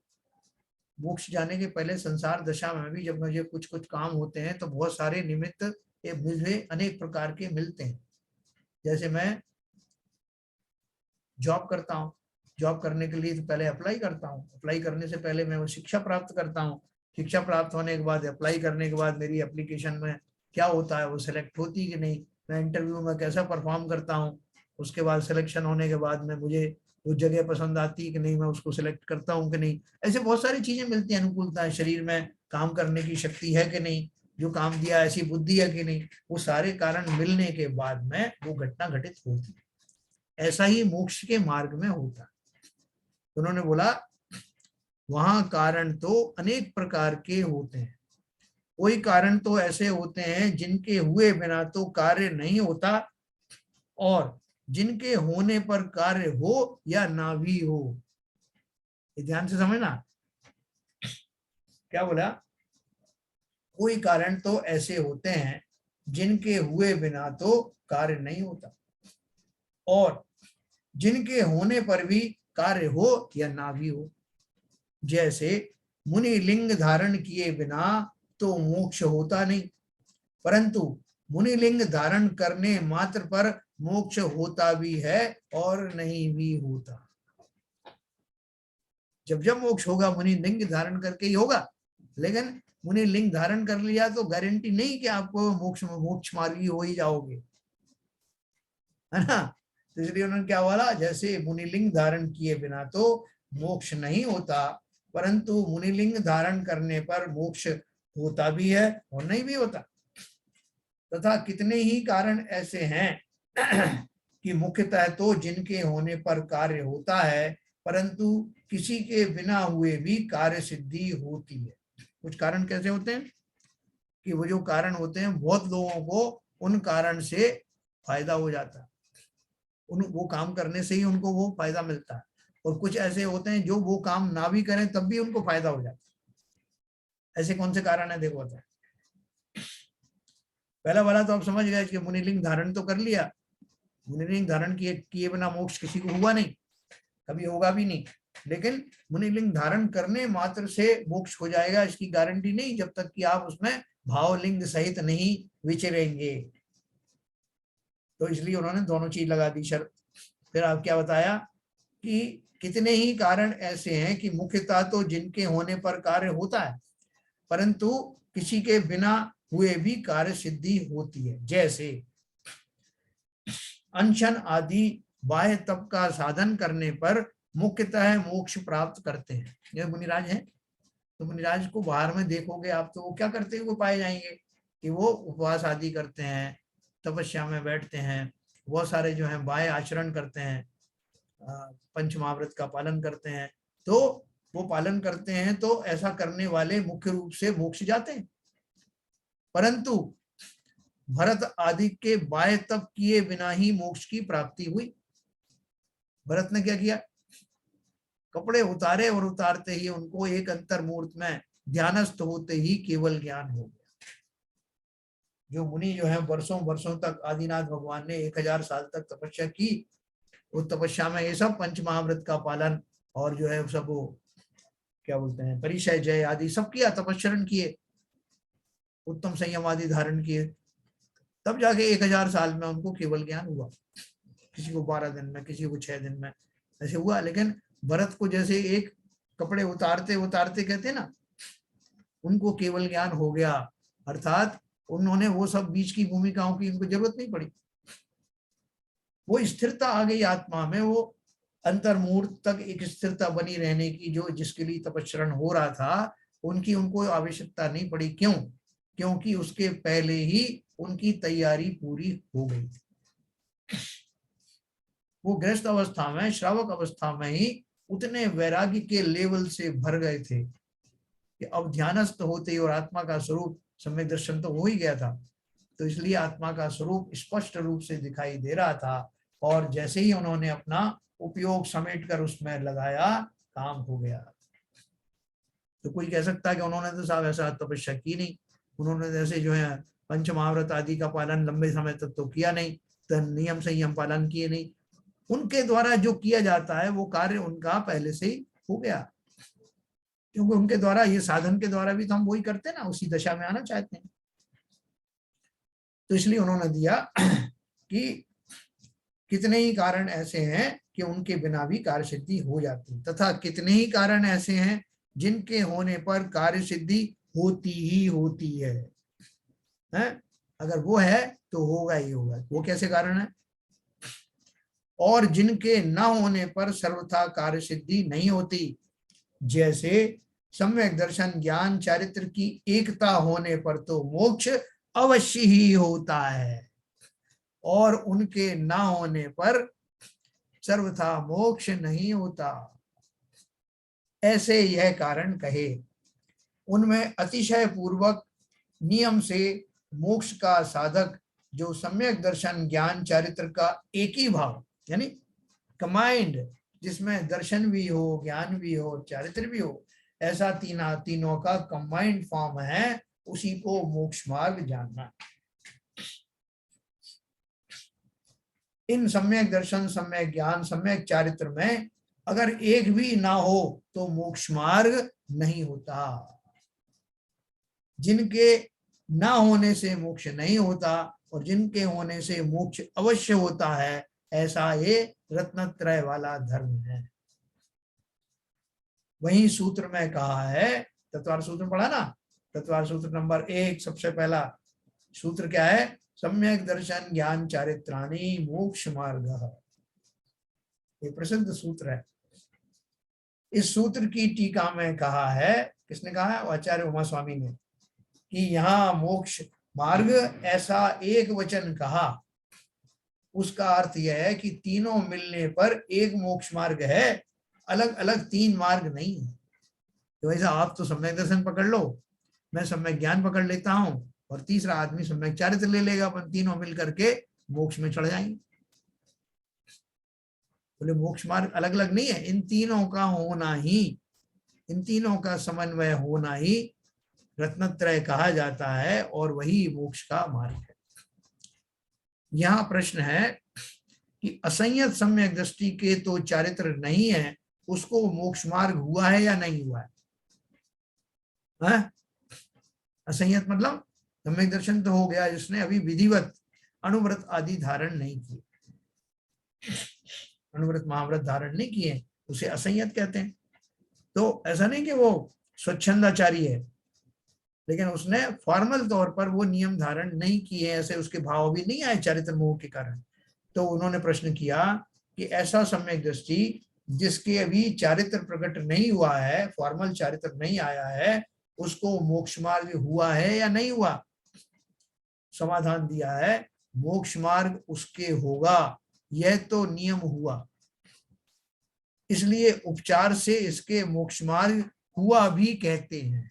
मोक्ष जाने के पहले संसार दशा में भी जब मुझे कुछ कुछ काम होते हैं तो बहुत सारे निमित्त ये मुझे अनेक प्रकार के मिलते हैं। जैसे मैं जॉब करता हूँ, जॉब करने के लिए तो पहले अप्लाई करता हूँ, अप्लाई करने से पहले मैं वो शिक्षा प्राप्त करता हूँ, शिक्षा प्राप्त होने के बाद अप्लाई करने के बाद मेरी एप्लीकेशन में क्या होता है, वो सिलेक्ट होती कि नहीं, मैं इंटरव्यू में कैसा परफॉर्म करता हूँ, उसके बाद सिलेक्शन होने के बाद में मुझे वो जगह पसंद आती कि नहीं, मैं उसको सिलेक्ट करता हूँ कि नहीं, ऐसे बहुत सारी चीजें मिलती हैं, अनुकूलता है, शरीर में काम करने की शक्ति है कि नहीं, जो काम दिया ऐसी बुद्धि है कि नहीं, वो सारे कारण मिलने के बाद में वो घटना घटित होती है। ऐसा ही मोक्ष के मार्ग में होता है। उन्होंने बोला वहां कारण तो अनेक प्रकार के होते हैं, कोई कारण तो ऐसे होते हैं जिनके हुए बिना तो कार्य नहीं होता, और जिनके होने पर कार्य हो या ना भी हो। ये ध्यान से समझना, क्या बोला, कोई कारण तो ऐसे होते हैं जिनके हुए बिना तो कार्य नहीं होता, और जिनके होने पर भी कार्य हो या ना भी हो। जैसे मुनि लिंग धारण किए बिना तो मोक्ष होता नहीं, परंतु मुनि लिंग धारण करने मात्र पर मोक्ष होता भी है और नहीं भी होता। जब जब मोक्ष होगा मुनि लिंग धारण करके ही होगा, लेकिन मुनि लिंग धारण कर लिया तो गारंटी नहीं कि आपको मोक्ष मार्गी हो ही जाओगे, है ना। तो इसलिए उन्होंने क्या बोला, जैसे मुनिलिंग धारण किए बिना तो मोक्ष नहीं होता, परंतु मुनिलिंग धारण करने पर मोक्ष होता भी है और नहीं भी होता। तथा कितने ही कारण ऐसे हैं कि मुख्यतः तो जिनके होने पर कार्य होता है, परंतु किसी के बिना हुए भी कार्य सिद्धि होती है। कुछ कारण कैसे होते हैं कि वो जो कारण होते हैं बहुत लोगों को उन कारण से फायदा हो जाता है, उन वो काम करने से ही उनको वो फायदा मिलता है, और कुछ ऐसे होते हैं जो वो काम ना भी करें तब भी उनको फायदा हो जाता है। ऐसे कौन से कारण है, देखो होता है। पहला वाला तो आप समझ गए कि मुनिलिंग धारण तो कर लिया, मुनिलिंग धारण किए बिना मोक्ष किसी को हुआ नहीं, कभी होगा भी नहीं, लेकिन मुनिलिंग धारण करने मात्र से मोक्ष हो जाएगा इसकी गारंटी नहीं, जब तक कि आप उसमें भावलिंग सहित नहीं विचरेंगे। तो इसलिए उन्होंने दोनों चीज लगा दी शर्त। फिर आप क्या बताया कि कितने ही कारण ऐसे हैं कि मुख्यतः तो जिनके होने पर कार्य होता है, परंतु किसी के बिना हुए भी कार्य सिद्धि होती है। जैसे अनशन आदि बाह्य तप का साधन करने पर मुख्यतः मोक्ष प्राप्त करते हैं। ये मुनिराज है, तो मुनिराज को बाहर में देखोगे आप तो वो क्या करते हुए पाए जाएंगे कि वो उपवास आदि करते हैं, तपस्या में बैठते हैं, बहुत सारे जो है बाह्य आचरण करते हैं, पंच महाव्रत का पालन करते हैं, तो वो पालन करते हैं, तो ऐसा करने वाले मुख्य रूप से मोक्ष जाते हैं। परंतु भरत आदि के बाह्य तप किए बिना ही मोक्ष की प्राप्ति हुई। भरत ने क्या किया, कपड़े उतारे और उतारते ही उनको एक अंतर्मूर्त में ध्यानस्थ होते ही केवल ज्ञान हो गया। जो मुनि जो है वर्षों वर्षों तक आदिनाथ भगवान ने 1000 साल तक तपस्या की, उस तपस्या में ये सब पंच महाव्रत का पालन और जो है सब वो क्या बोलते हैं परिचय जय आदि सब किया, तपस्चरण किए, उत्तम संयम आदि धारण किए, तब जाके 1000 साल में उनको केवल ज्ञान हुआ। किसी को 12 दिन में, किसी को 6 दिन में ऐसे हुआ। लेकिन भरत को जैसे एक कपड़े उतारते उतारते कहते ना, उनको केवल ज्ञान हो गया, अर्थात उन्होंने वो सब बीच की भूमिकाओं की उनको जरूरत नहीं पड़ी, वो स्थिरता आ गई आत्मा में, वो अंतर्मूर्त तक एक स्थिरता बनी रहने की, जो जिसके लिए तपस्चरण हो रहा था उनकी उनको आवश्यकता नहीं पड़ी। क्यों? क्योंकि उसके पहले ही उनकी तैयारी पूरी हो गई। वो गृहस्थ अवस्था में, श्रावक अवस्था में ही उतने वैराग्य के लेवल से भर गए थे कि अब ध्यानस्थ होते ही और आत्मा का स्वरूप सम्यक दर्शन तो हो ही गया था, तो इसलिए आत्मा का स्वरूप स्पष्ट रूप से दिखाई दे रहा था, और जैसे ही उन्होंने अपना उपयोग समेट कर उसमें लगाया, काम हो गया। तो कोई कह सकता है कि उन्होंने तो साहब ऐसा तपस्या की नहीं, उन्होंने जैसे जो है पंच महाव्रत आदि का पालन लंबे समय तक तो किया नहीं, तो नियम संयम पालन किए नहीं, उनके द्वारा जो किया जाता है वो कार्य उनका पहले से ही हो गया। क्योंकि उनके द्वारा, ये साधन के द्वारा भी तो हम वही करते हैं ना, उसी दशा में आना चाहते हैं। तो इसलिए उन्होंने दिया कि कितने ही कारण ऐसे हैं कि उनके बिना भी कार्य सिद्धि हो जाती है, तथा कितने ही कारण ऐसे हैं जिनके होने पर कार्य सिद्धि होती ही होती है। अगर वो है तो होगा ही होगा। वो कैसे कारण है? और जिनके न होने पर सर्वथा कार्य सिद्धि नहीं होती, जैसे सम्यक दर्शन ज्ञान चारित्र की एकता होने पर तो मोक्ष अवश्य ही होता है, और उनके न होने पर सर्वथा मोक्ष नहीं होता, ऐसे यह कारण कहे। उनमें अतिशय पूर्वक नियम से मोक्ष का साधक जो सम्यक दर्शन ज्ञान चारित्र का एक ही भाव, यानी कंबाइंड, जिसमें दर्शन भी हो, ज्ञान भी हो, चारित्र भी हो, ऐसा तीनों का कंबाइंड फॉर्म है, उसी को मोक्ष मार्ग जानना। इन सम्यक दर्शन, सम्यक ज्ञान, सम्यक चारित्र में अगर एक भी ना हो तो मोक्ष मार्ग नहीं होता। जिनके ना होने से मोक्ष नहीं होता और जिनके होने से मोक्ष अवश्य होता है, ऐसा ये रत्नत्रय वाला धर्म है। वही सूत्र में कहा है, तत्वार सूत्र पढ़ा ना, तत्वार सूत्र नंबर 1 सबसे पहला सूत्र क्या है? सम्यक दर्शन ज्ञान चारित्राणि मोक्ष मार्ग। ये प्रसिद्ध सूत्र है। इस सूत्र की टीका में कहा है, किसने कहा है? आचार्य उमा स्वामी ने, कि यहाँ मोक्ष मार्ग ऐसा एक वचन कहा, उसका अर्थ यह है कि तीनों मिलने पर एक मोक्ष मार्ग है, अलग अलग तीन मार्ग नहीं है। तो ऐसा आप तो सम्यक दर्शन पकड़ लो, मैं सम्यक ज्ञान पकड़ लेता हूं, और तीसरा आदमी सम्यक चारित्र ले लेगा, अपन तीनों मिल करके मोक्ष में चढ़ जाएंगे। बोले मोक्ष मार्ग अलग अलग नहीं है, इन तीनों का होना ही, इन तीनों का समन्वय होना ही रत्नत्रय कहा जाता है, और वही मोक्ष का मार्ग है। यहाँ प्रश्न है कि असंयत सम्यक दृष्टि के तो चारित्र नहीं है, उसको मोक्ष मार्ग हुआ है या नहीं हुआ है? असंयत मतलब सम्यक दर्शन तो हो गया जिसने अभी विधिवत अनुव्रत आदि धारण नहीं किए, अनुव्रत महाव्रत धारण नहीं किए, उसे असंयत कहते हैं। तो ऐसा नहीं कि वो स्वच्छंदाचारी है, लेकिन उसने फॉर्मल तौर पर वो नियम धारण नहीं किए, ऐसे उसके भाव भी नहीं आए चारित्र मोह के कारण। तो उन्होंने प्रश्न किया कि ऐसा सम्यक दृष्टि जिसके अभी चारित्र प्रकट नहीं हुआ है, फॉर्मल चारित्र नहीं आया है, उसको मोक्ष मार्ग हुआ है या नहीं हुआ? समाधान दिया है, मोक्ष मार्ग उसके होगा, यह तो नियम हुआ, इसलिए उपचार से इसके मोक्ष मार्ग हुआ भी कहते हैं।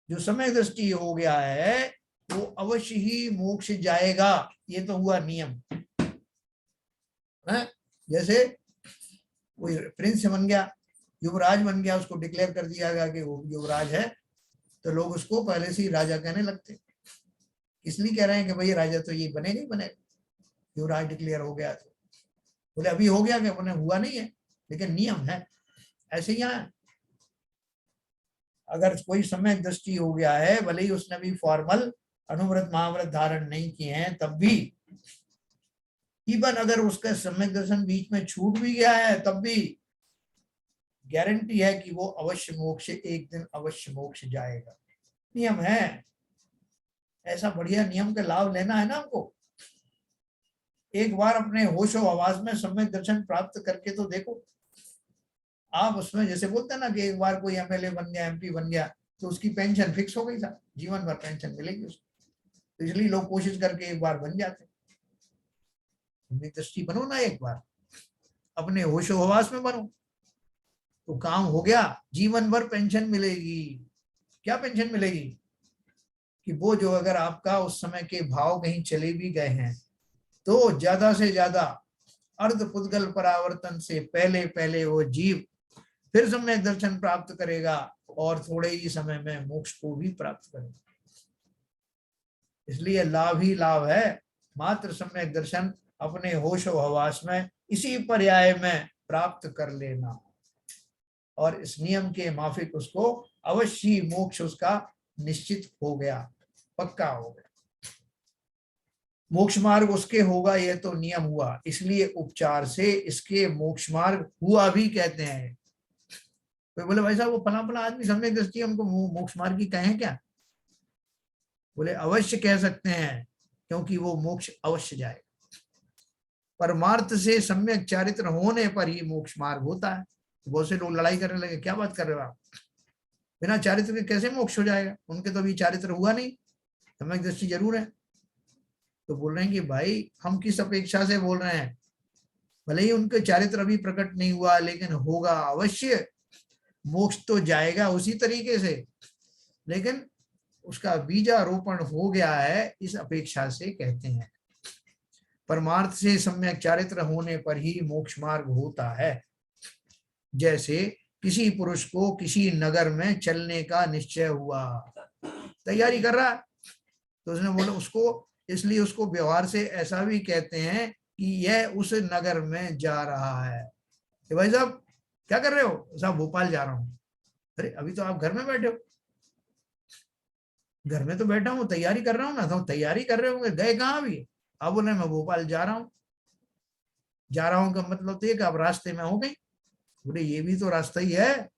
जो समय दृष्टि हो गया है वो अवश्य ही मोक्ष जाएगा, ये तो हुआ नियम है। जैसे कोई प्रिंस बन गया, युवराज बन गया, उसको डिक्लेयर कर दिया गया कि वो युवराज है, तो लोग उसको पहले से ही राजा कहने लगते। इसलिए कह रहे हैं कि भाई राजा तो ये बनेगा ही बनेगा, युवराज डिक्लेयर हो गया। तो बोले अभी हो गया क्या? बोले हुआ नहीं है, लेकिन नियम है। ऐसे ही यहाँ अगर कोई सम्यक दृष्टि हो गया है, भले ही उसने भी फॉर्मल अनुव्रत महाव्रत धारण नहीं किए हैं, तब भी इवन अगर उसका सम्यक दर्शन बीच में छूट भी गया है, तब भी गारंटी है कि वो अवश्य मोक्ष, एक दिन अवश्य मोक्ष जाएगा। नियम है, ऐसा बढ़िया नियम का लाभ लेना है ना हमको। एक बार अपने होशो हवास में सम्यक दर्शन प्राप्त करके तो देखो आप। उसमें जैसे बोलते हैं ना कि एक बार कोई एमएलए बन गया, एमपी बन गया, तो उसकी पेंशन फिक्स हो गई था, जीवन भर पेंशन मिलेगी उसको। तो इसलिए लोग कोशिश करके एक बार बन जाते। दृष्टि बनो ना, एक बार अपने होशो हवास में बनो तो काम हो गया, जीवन भर पेंशन मिलेगी। क्या पेंशन मिलेगी? कि वो जो अगर आपका उस समय के भाव कहीं चले भी गए हैं, तो ज्यादा से ज्यादा अर्ध पुद्गल परावर्तन से पहले पहले वो जीव फिर सम्यक दर्शन प्राप्त करेगा, और थोड़े ही समय में मोक्ष को भी प्राप्त करेगा। इसलिए लाभ ही लाभ है। मात्र सम्यक दर्शन अपने होश और हवास में इसी पर्याय में प्राप्त कर लेना। और इस नियम के माफिक उसको अवश्य मोक्ष उसका निश्चित हो गया, पक्का हो गया। मोक्ष मार्ग उसके होगा यह तो नियम हुआ, इसलिए उपचार से इसके मोक्ष मार्ग हुआ भी कहते हैं। तो बोले भाई साहब वो फला फला आदमी सम्यक दृष्टि है, उनको मोक्ष मार्ग की कहें क्या? बोले अवश्य कह सकते हैं, क्योंकि वो मोक्ष अवश्य जाएगा। परमार्थ से सम्यक चारित्र होने पर ही मोक्ष मार्ग होता है। बहुत से लोग लड़ाई करने लगे, क्या बात कर रहे हो आप, बिना चारित्र के कैसे मोक्ष हो जाएगा? उनके तो अभी चारित्र हुआ नहीं, सम्यक दृष्टि जरूर है। तो बोल रहे हैं कि भाई हम किस अपेक्षा से बोल रहे हैं, भले ही उनके चारित्र अभी प्रकट नहीं हुआ, लेकिन होगा अवश्य, मोक्ष तो जाएगा उसी तरीके से, लेकिन उसका बीजारोपण हो गया है, इस अपेक्षा से कहते हैं। परमार्थ से सम्यक चारित्र होने पर ही मोक्ष मार्ग होता है। जैसे किसी पुरुष को किसी नगर में चलने का निश्चय हुआ, तैयारी कर रहा है, तो उसने बोला उसको, इसलिए उसको व्यवहार से ऐसा भी कहते हैं कि यह उस नगर में जा रहा है। कि भाई साहब क्या कर रहे हो? साहब भोपाल जा रहा हूं। अरे अभी तो आप घर में बैठे हो। घर में तो बैठा हूँ, तैयारी कर रहा हूँ ना। तो तैयारी कर रहे होंगे, गए कहाँ अभी? आप बोल रहे मैं भोपाल जा रहा हूँ। जा रहा हूँ का मतलब तो ये कि आप रास्ते में हो गई। बोले ये भी तो रास्ता ही है।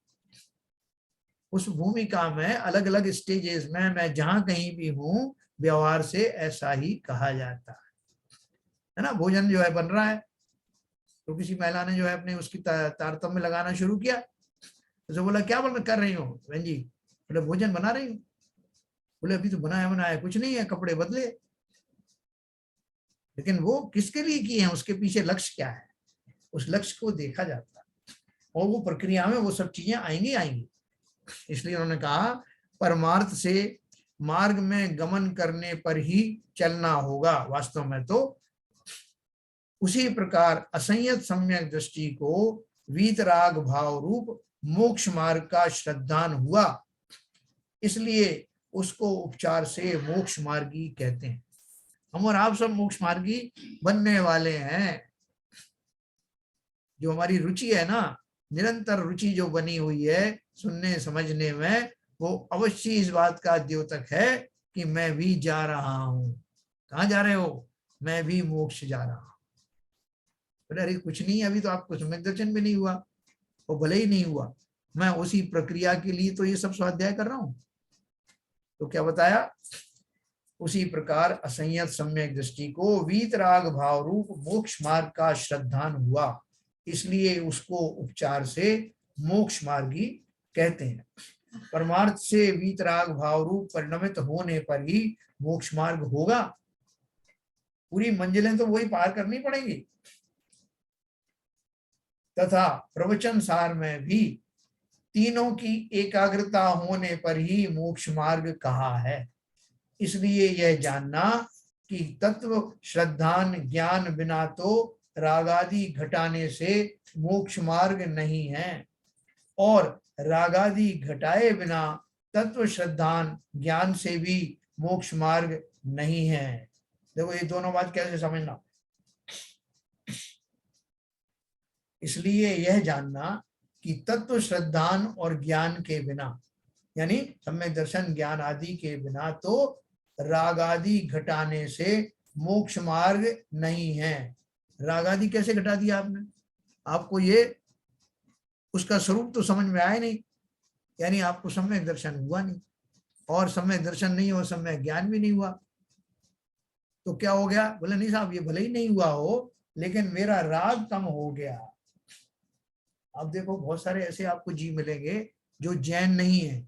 उस भूमिका में अलग अलग स्टेजेस में मैं जहां कहीं भी हूँ, व्यवहार से ऐसा ही कहा जाता है ना। भोजन जो है बन रहा है, तो किसी महिला ने जो है अपने उसकी तारतम्य लगाना शुरू किया। तो बोला क्या बन कर रही हो बहन जी? बोले भोजन बना रही हूँ। बोले अभी तो बनाया कुछ नहीं है, कपड़े बदले। लेकिन वो किसके लिए किए हैं, उसके पीछे लक्ष्य क्या है, उस लक्ष्य को देखा जाता है, और वो प्रक्रिया में वो सब चीजें आएंगी। इसलिए उन्होंने कहा परमार्थ से मार्ग में गमन करने पर ही चलना होगा। वास्तव में तो उसी प्रकार असंयत सम्यक दृष्टि को वीतराग भाव रूप मोक्ष मार्ग का श्रद्धान हुआ, इसलिए उसको उपचार से मोक्ष मार्गी कहते हैं। हम और आप सब मोक्ष मार्गी बनने वाले हैं। जो हमारी रुचि है ना, निरंतर रुचि जो बनी हुई है सुनने समझने में, वो अवश्य इस बात का द्योतक है कि मैं भी जा रहा हूं। कहाँ जा रहे हो? मैं भी मोक्ष जा रहा हूं। बोले अरे कुछ नहीं, अभी तो आपको सम्यक दर्शन भी नहीं हुआ, वो भले ही नहीं हुआ, मैं उसी प्रक्रिया के लिए तो ये सब स्वाध्याय कर रहा हूं। तो क्या बताया? उसी प्रकार असंयत सम्यक दृष्टि को वीतराग भाव रूप मोक्ष मार्ग का श्रद्धान हुआ, इसलिए उसको उपचार से मोक्ष मार्गी कहते हैं। परमार्थ से वीतराग भाव रूप परिणमित होने पर ही मोक्ष मार्ग होगा। पूरी मंजिलें तो वही पार करनी पड़ेंगी। तथा प्रवचन सार में भी तीनों की एकाग्रता होने पर ही मोक्ष मार्ग कहा है। इसलिए यह जानना कि तत्व श्रद्धान ज्ञान बिना तो रागादि घटाने से मोक्ष मार्ग नहीं है, और रागादि घटाए बिना तत्व श्रद्धान ज्ञान से भी मोक्ष मार्ग नहीं है। देखो ये दोनों बात कैसे समझना। इसलिए यह जानना कि तत्व श्रद्धान और ज्ञान के बिना, यानी सम्यक दर्शन ज्ञान आदि के बिना तो राग आदि घटाने से मोक्ष मार्ग नहीं है। राग आदि कैसे घटा दिया आपने? आपको ये उसका स्वरूप तो समझ में आया नहीं, यानी आपको सम्यक दर्शन हुआ नहीं, और सम्यक दर्शन नहीं हो सम्यक ज्ञान भी नहीं हुआ। तो क्या हो गया? बोले नहीं साहब ये भले ही नहीं हुआ हो, लेकिन मेरा राग कम हो गया। आप देखो बहुत सारे ऐसे आपको जीव मिलेंगे जो जैन नहीं है,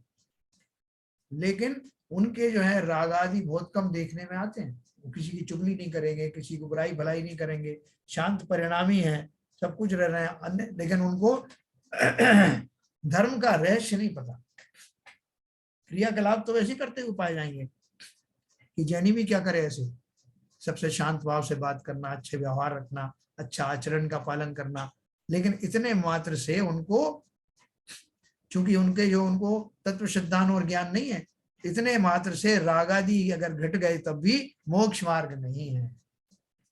लेकिन उनके जो है राग आदि बहुत कम देखने में आते हैं। वो किसी की चुगली नहीं करेंगे, किसी को बुराई भलाई नहीं करेंगे, शांत परिणामी है, सब कुछ रह रहे हैं अन्य, लेकिन उनको धर्म का रहस्य नहीं पता। क्रियाकलाप तो वैसे करते हुए पाए जाएंगे कि जैनी भी क्या करे, ऐसे सबसे शांत भाव से बात करना, अच्छे व्यवहार रखना, अच्छा आचरण का पालन करना, लेकिन इतने मात्र से उनको, चूंकि उनके जो उनको तत्व श्रद्धान और ज्ञान नहीं है, इतने मात्र से रागादि अगर घट गए तब भी मोक्ष मार्ग नहीं है,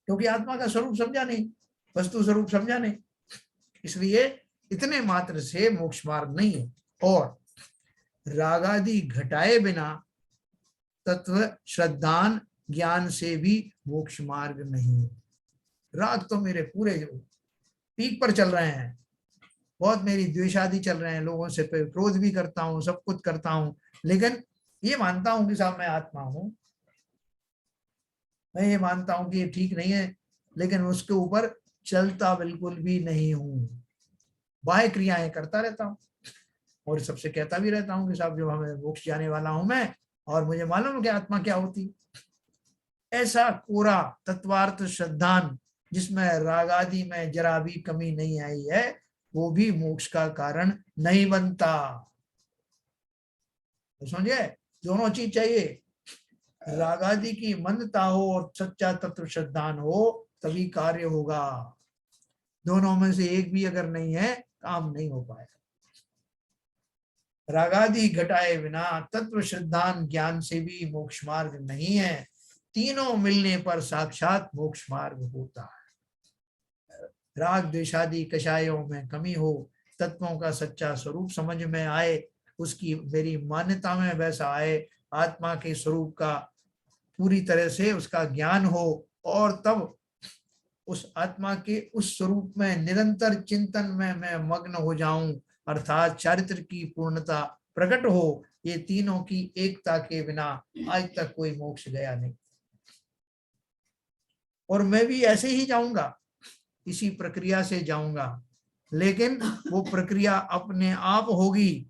क्योंकि आत्मा का स्वरूप समझा नहीं, वस्तु स्वरूप समझा नहीं। इसलिए इतने मात्र से मोक्ष मार्ग नहीं है। और रागादि घटाए बिना तत्व श्रद्धान ज्ञान से भी मोक्ष मार्ग नहीं है। राग तो मेरे पूरे पीक पर चल रहे हैं, बहुत मेरी द्वेषादि चल रहे हैं, लोगों से क्रोध भी करता हूँ, सब कुछ करता हूँ, लेकिन ये मानता हूं कि साहब मैं आत्मा हूं, मैं ये मानता हूं कि ये ठीक नहीं है, लेकिन उसके ऊपर चलता बिल्कुल भी नहीं हूं। बाह्य क्रियाएं करता रहता हूं और सबसे कहता भी रहता हूं कि साहब जो हमें मोक्ष जाने वाला हूं मैं, और मुझे मालूम है कि आत्मा क्या होती। ऐसा कोरा तत्वार्थ श्रद्धान जिसमें रागादि में जरा भी कमी नहीं आई है, वो भी मोक्ष का कारण नहीं बनता। तो समझे, दोनों चीज चाहिए, रागादि की मंदता हो और सच्चा तत्व श्रद्धान हो, तभी कार्य होगा। दोनों में से एक भी अगर नहीं है, काम नहीं हो पाएगा। रागादि घटाए बिना तत्व श्रद्धान ज्ञान से भी मोक्ष मार्ग नहीं है। तीनों मिलने पर साक्षात मोक्ष मार्ग होता है। राग द्वेषादि कषायों में कमी हो, तत्वों का सच्चा स्वरूप समझ में आए, उसकी मेरी मान्यता में वैसा आए, आत्मा के स्वरूप का पूरी तरह से उसका ज्ञान हो, और तब उस आत्मा के उस स्वरूप में निरंतर चिंतन में मैं मग्न हो जाऊं, अर्थात चारित्र की पूर्णता प्रकट हो। ये तीनों की एकता के बिना आज तक कोई मोक्ष गया नहीं, और मैं भी ऐसे ही जाऊंगा, इसी प्रक्रिया से जाऊंगा, लेकिन वो प्रक्रिया अपने आप होगी।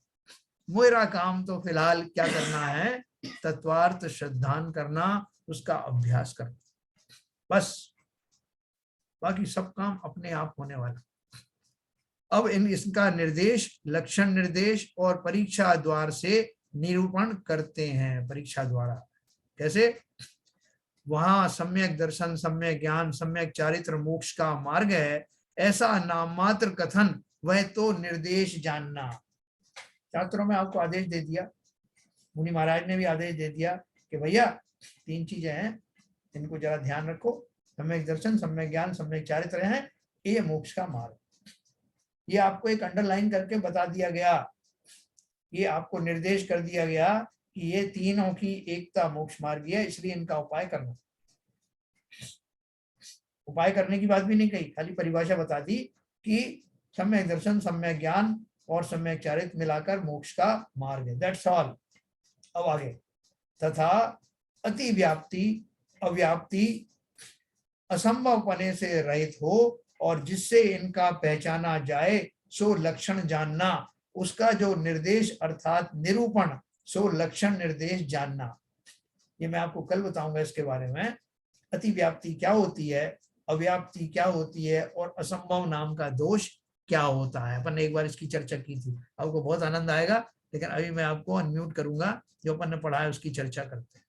मेरा काम तो फिलहाल क्या करना है, तत्वार्थ श्रद्धान करना, उसका अभ्यास करना, बस। बाकी सब काम अपने आप होने वाला। अब इसका निर्देश लक्षण निर्देश और परीक्षा द्वार से निरूपण करते हैं। परीक्षा द्वारा कैसे, वहां सम्यक दर्शन, सम्यक ज्ञान, सम्यक चारित्र मोक्ष का मार्ग है, ऐसा नाम मात्र कथन, वह तो निर्देश जानना। शास्त्रों में आपको आदेश दे दिया, मुनि महाराज ने भी आदेश दे दिया कि भैया 3 चीजें हैं, इनको जरा ध्यान रखो, सम्यक दर्शन, सम्यक ज्ञान, सम्यक चारित्र है, ये मोक्ष का मार्ग। ये आपको एक अंडरलाइन करके बता दिया गया, ये आपको निर्देश कर दिया गया कि ये तीनों की एकता मोक्ष मार्ग है, इसलिए इनका उपाय करना। उपाय करने की बात भी नहीं कही, खाली परिभाषा बता दी कि सम्यक दर्शन, सम्यक ज्ञान और सम्यक चारित्र मिलाकर मोक्ष का मार्ग है, दैट्स ऑल। अब आगे, तथा अति व्याप्ति अव्याप्ति असंभव पने से रहित हो, और जिससे इनका पहचाना जाए सो लक्षण जानना, उसका जो निर्देश अर्थात निरूपण, सो लक्षण निर्देश जानना। ये मैं आपको कल बताऊंगा इसके बारे में, अति व्याप्ति क्या होती है, अव्याप्ति क्या होती है, और असंभव नाम का दोष क्या होता है। अपन ने एक बार इसकी चर्चा की थी, आपको बहुत आनंद आएगा, लेकिन अभी मैं आपको अनम्यूट करूंगा, जो अपन ने पढ़ा है उसकी चर्चा करते हैं।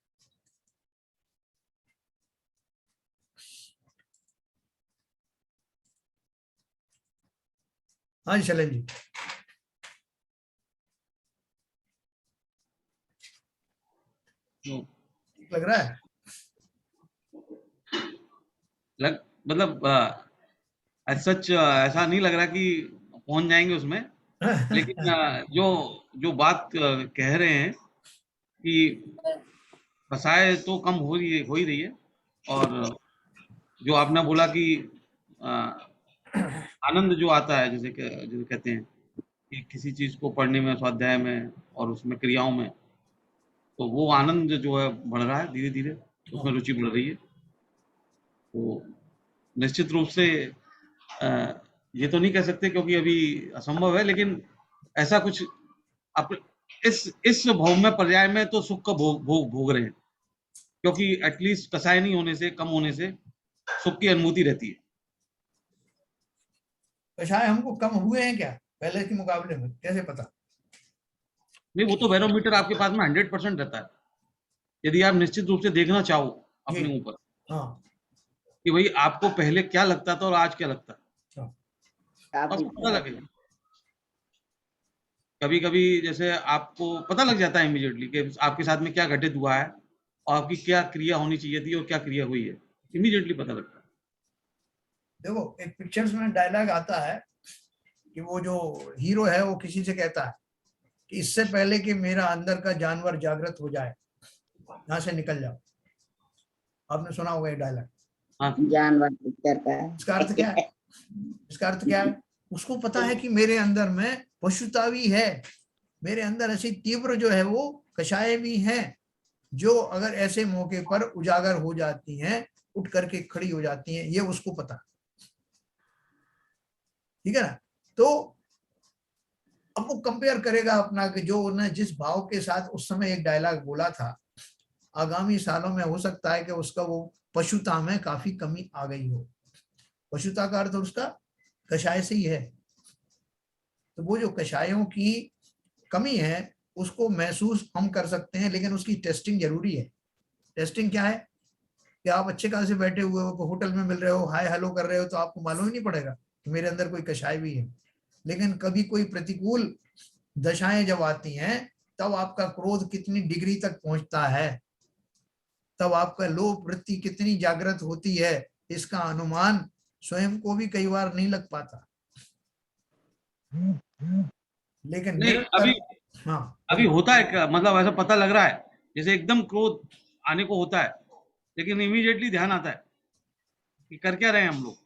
हाँ जी शैलेंद्र जी, ठीक लग रहा है? मतलब सच ऐसा नहीं लग रहा कि पहुंच जाएंगे उसमें, लेकिन जो बात कह रहे हैं कि फसाए तो कम हो ही रही है, और जो आपने बोला कि आनंद जो आता है, जैसे कहते हैं कि किसी चीज को पढ़ने में, स्वाध्याय में और उसमें क्रियाओं में, तो वो आनंद जो है बढ़ रहा है धीरे धीरे, उसमें रुचि बढ़ रही है। तो निश्चित रूप से ये तो नहीं कह सकते क्योंकि अभी असंभव है, लेकिन ऐसा कुछ इस भौम में पर्याय में तो सुख का भोग रहे हैं, क्योंकि एटलीस्ट कसाय नहीं होने से, कम होने से सुख की अनुभूति रहती है। कषाय हमको कम हुए हैं क्या पहले के मुकाबले में, कैसे पता? नहीं, वो तो बैरोमीटर आपके पास में 100% रहता है, यदि आप निश्चित रूप से देखना चाहो अपने ऊपर, हाँ, कि भाई आपको पहले क्या लगता था और आज क्या लगता है, आपको पता लगेगा। कभी कभी जैसे आपको पता लग जाता है इमीडिएटली कि आपके साथ में क्या घटित हुआ है और आपकी क्या क्रिया होनी चाहिए थी और क्या क्रिया हुई है, इमीडिएटली पता लगता है। देखो एक पिक्चर्स में डायलॉग आता है कि वो जो हीरो है वो किसी से कहता है कि इससे पहले कि मेरा अंदर का जानवर जागृत हो जाए, यहाँ से निकल जाओ। आपने सुना होगा ये डायलॉग। हाँ जानवर पिक्चर का है। इसका अर्थ क्या है? इसका अर्थ क्या है? उसको पता है कि मेरे अंदर में पशुता भी है, मेरे अंदर ऐसी तीव्र जो है वो कषाय भी हैं, जो अगर ऐसे मौके पर उजागर हो जाती हैं, उठ करके खड़ी हो जाती हैं, ये उसको पता। ठीक है ना? तो अब वो कंपेयर करेगा अपना कि जो उन्होंने जिस भाव के साथ उस समय एक डायलॉग बोला था, आगामी सालों में हो सकता है कि उसका वो पशुता में काफी कमी आ गई हो। पशुता का अर्थ उसका कषाय से ही है। तो वो जो कषायों की कमी है उसको महसूस हम कर सकते हैं, लेकिन उसकी टेस्टिंग जरूरी है। टेस्टिंग क्या है कि आप अच्छे खासे बैठे हुए हो, होटल में मिल रहे हो, हाय हेलो कर रहे हो, तो आपको मालूम ही नहीं पड़ेगा कि मेरे अंदर कोई कषाय भी है। लेकिन कभी कोई प्रतिकूल दशाएं जब आती हैं, तब आपका क्रोध कितनी डिग्री तक पहुंचता है, तब आपका लोभ वृत्ति कितनी जागृत होती है, इसका अनुमान स्वयं को भी कई बार नहीं लग पाता। लेकिन नहीं, निरंतर, हाँ अभी होता है क्या, मतलब ऐसा पता लग रहा है जैसे एकदम क्रोध आने को होता है, लेकिन इमीडिएटली ध्यान आता है कि कर क्या रहे हैं हम लोग,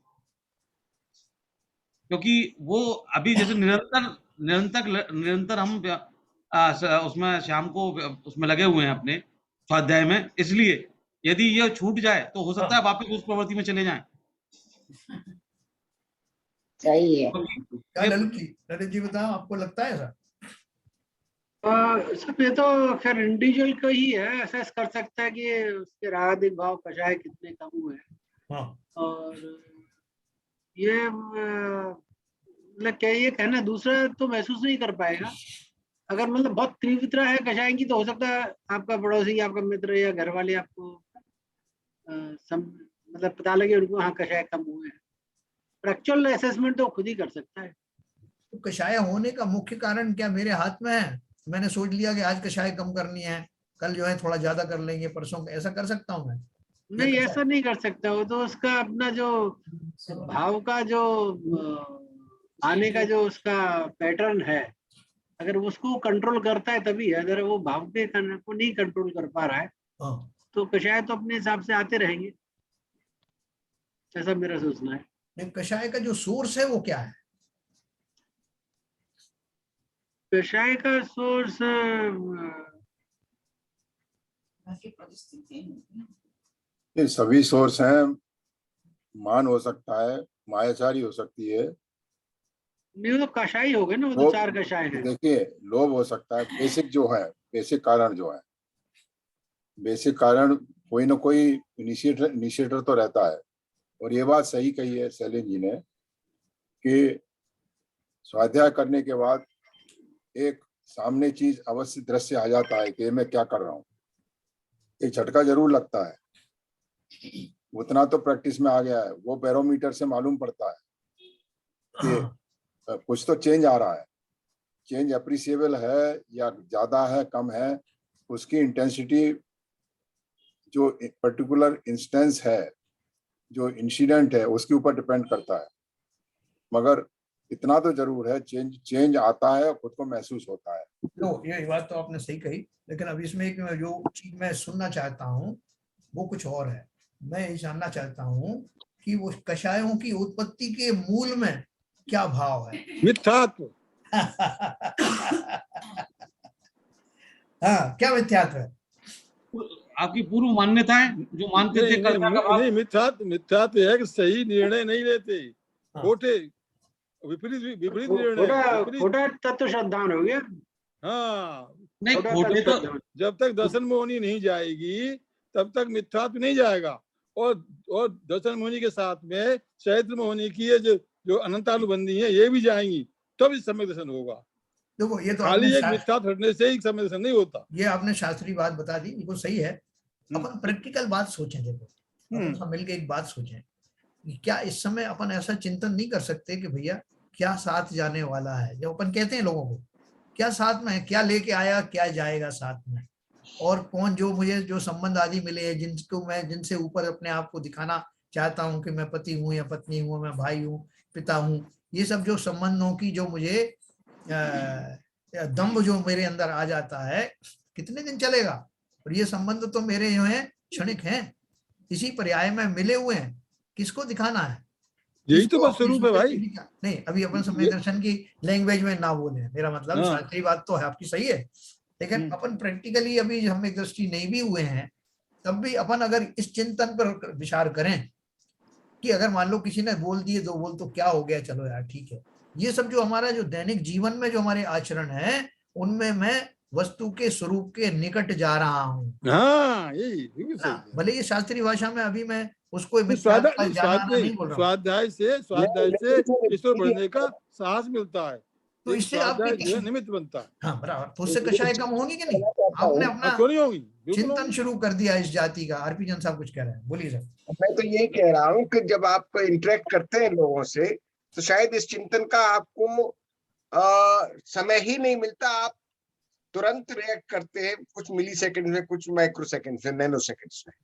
क्योंकि वो अभी जैसे निरंतर हम उसमें शाम को उसमें लगे हुए हैं अपने स्वाध्याय में, इसलिए यदि ये छूट जाए तो हो सकता है वापस उस प्रवृत्ति में चले जाएं। सही है। क्या ललित जी बताओ, आपको लगता है ऐसा? सब ये तो खैर इंडिविजुअल को ही है असेस कर सकता है कि उसके रागादिक भाव कषाय कितने कम हुए हैं। हाँ। और ये मतलब क्या ये कहना, दूसरा तो महसूस नहीं कर पाएगा। अगर मतलब बहुत तीव्रता है कषाय की, तो हो सकता है आपका पड़ोसी, आपका मित्र या घर वाले आपको मतलब पता लगे उनको हाँ कषाय कम हुए हैं। पर एक्चुअल असेसमेंट तो खुद ही कर सकता है। तो कषाय होने का मुख्य कारण क्या मेरे हाथ में है? मैंने सोच लिया कि आज कषाय कम करनी है, कल जो है थोड़ा ज्यादा कर लेंगे, परसों ऐसा कर सकता हूँ मैं? नहीं, ऐसा नहीं कर सकता। वो तो उसका अपना जो भाव का जो आने का जो उसका पैटर्न है, अगर उसको कंट्रोल करता है तभी है। अगर वो भाव के को नहीं कंट्रोल कर पा रहा है हाँ। तो कषाय तो अपने हिसाब से आते रहेंगे, ऐसा मेरा सोचना है। कषाय का जो सोर्स है वो क्या है? कषाय का सोर्स ये सभी सोर्स हैं। मान हो सकता है, मायाचारी हो सकती है, नहीं, तो कषाय हो गए ना, वो तो 4 कषाय हैं। देखिए लोभ हो सकता है। बेसिक जो है, बेसिक कारण जो है, बेसिक कारण कोई ना कोई इनिशिएटर तो रहता है। और ये बात सही कही है शैलेंद्र जी ने कि स्वाध्याय करने के बाद एक सामने चीज अवश्य दृश्य आ जाता है कि मैं क्या कर रहा हूँ। एक झटका जरूर लगता है, उतना तो प्रैक्टिस में आ गया है, वो बैरोमीटर से मालूम पड़ता है कि कुछ तो चेंज आ रहा है। चेंज अप्रिशिएबल है या ज्यादा है, कम है, उसकी इंटेंसिटी जो पर्टिकुलर इंस्टेंस है, जो इंसिडेंट है, उसके ऊपर डिपेंड करता है। मगर इतना तो जरूर है, चेंज आता है, खुद को महसूस होता है। तो ये बात तो आपने सही कही, लेकिन अब इसमें एक जो चीज मैं सुनना चाहता हूँ वो कुछ और है। मैं ये जानना चाहता हूँ कि वो कषायों की उत्पत्ति के मूल में क्या भाव है? मिथ्यात्व। हाँ, क्या मिथ्यात्व है? आपकी पूर्व मान्यताएं जो मानते थे कर्ता का भाव। नहीं, मिथ्यात्व है कि सही निर्णय नहीं लेते, खोटे विपरीत निर्णय। खोटा तत्व श्रद्धान हो गया। हाँ, नहीं, खोटे तो जब तक दर्शन मोहनी नहीं जाएगी तब तक मिथ्यात्व नहीं जाएगा। और दर्शन मोहनी के साथ में चैत्र मोहनी की जो अनंतानुबंधी है ये भी जाएंगी, तब इस समय दर्शन होगा। देखो ये तो खाली एक मिथ्यात्व हटने से ही समय दर्शन नहीं होता। ये आपने शास्त्रीय बात बता दी, बिल्कुल सही है। अपन प्रैक्टिकल बात सोचें। देखो अपन सब मिलकर एक बात सोचें, क्या इस समय अपन ऐसा चिंतन नहीं कर सकते कि भैया क्या साथ जाने वाला है? जब अपन कहते हैं लोगों को क्या साथ में है, क्या लेके आया, क्या जाएगा साथ में, और कौन जो मुझे जो संबंध आदि मिले हैं, जिनको मैं जिनसे ऊपर अपने आप को दिखाना चाहता हूं कि मैं पति हूं या पत्नी हूं, मैं भाई हूं, पिता हूं, ये सब जो संबंधों की जो मुझे दम्भ जो मेरे अंदर आ जाता है, कितने दिन चलेगा? और ये संबंध तो मेरे जो है क्षणिक हैं, इसी पर्याय में मिले हुए हैं, किसको दिखाना है? यही तो किसको बस स्वरूप है भाई। नहीं, अभी अपन सम्यक दर्शन की लैंग्वेज में ना बोले, मेरा मतलब हाँ। शास्त्रीय बात तो है आपकी सही है, लेकिन अपन प्रैक्टिकली अभी सम्यक दृष्टि नहीं भी हुए हैं, तब भी अपन अगर इस चिंतन पर विचार करें कि अगर मान लो किसी ने बोल दिए 2 बोल तो क्या हो गया, चलो यार ठीक है, ये सब जो हमारा जो दैनिक जीवन में जो हमारे आचरण है, उनमें मैं वस्तु के स्वरूप के निकट जा रहा हूँ। हाँ, यही बिल्कुल सही है। भले ये शास्त्रीय भाषा में अभी मैं उसको स्वाध्याय नहीं बोल रहा हूँ, स्वाध्याय से ईश्वर बढ़ने का साहस मिलता है, तो इससे आपकी स्वाध्याय जो है निमित्त बनता है। हाँ बराबर, तो उससे कषाय कम होगी कि नहीं? आपने अपना क्यों नहीं होगी, बिल्कुल चिंतन होगी। शुरू कर दिया इस जाति का। आरपी जन साहब कुछ कह रहे हैं, बोलिए सर। मैं तो यही कह रहा हूँ कि जब आप इंटरेक्ट करते हैं लोगों से, तो शायद इस चिंतन का आपको समय ही नहीं मिलता, आप तुरंत रिएक्ट करते हैं, कुछ मिली सेकेंड में, कुछ माइक्रो सेकेंड से, नैनो सेकेंड्स में।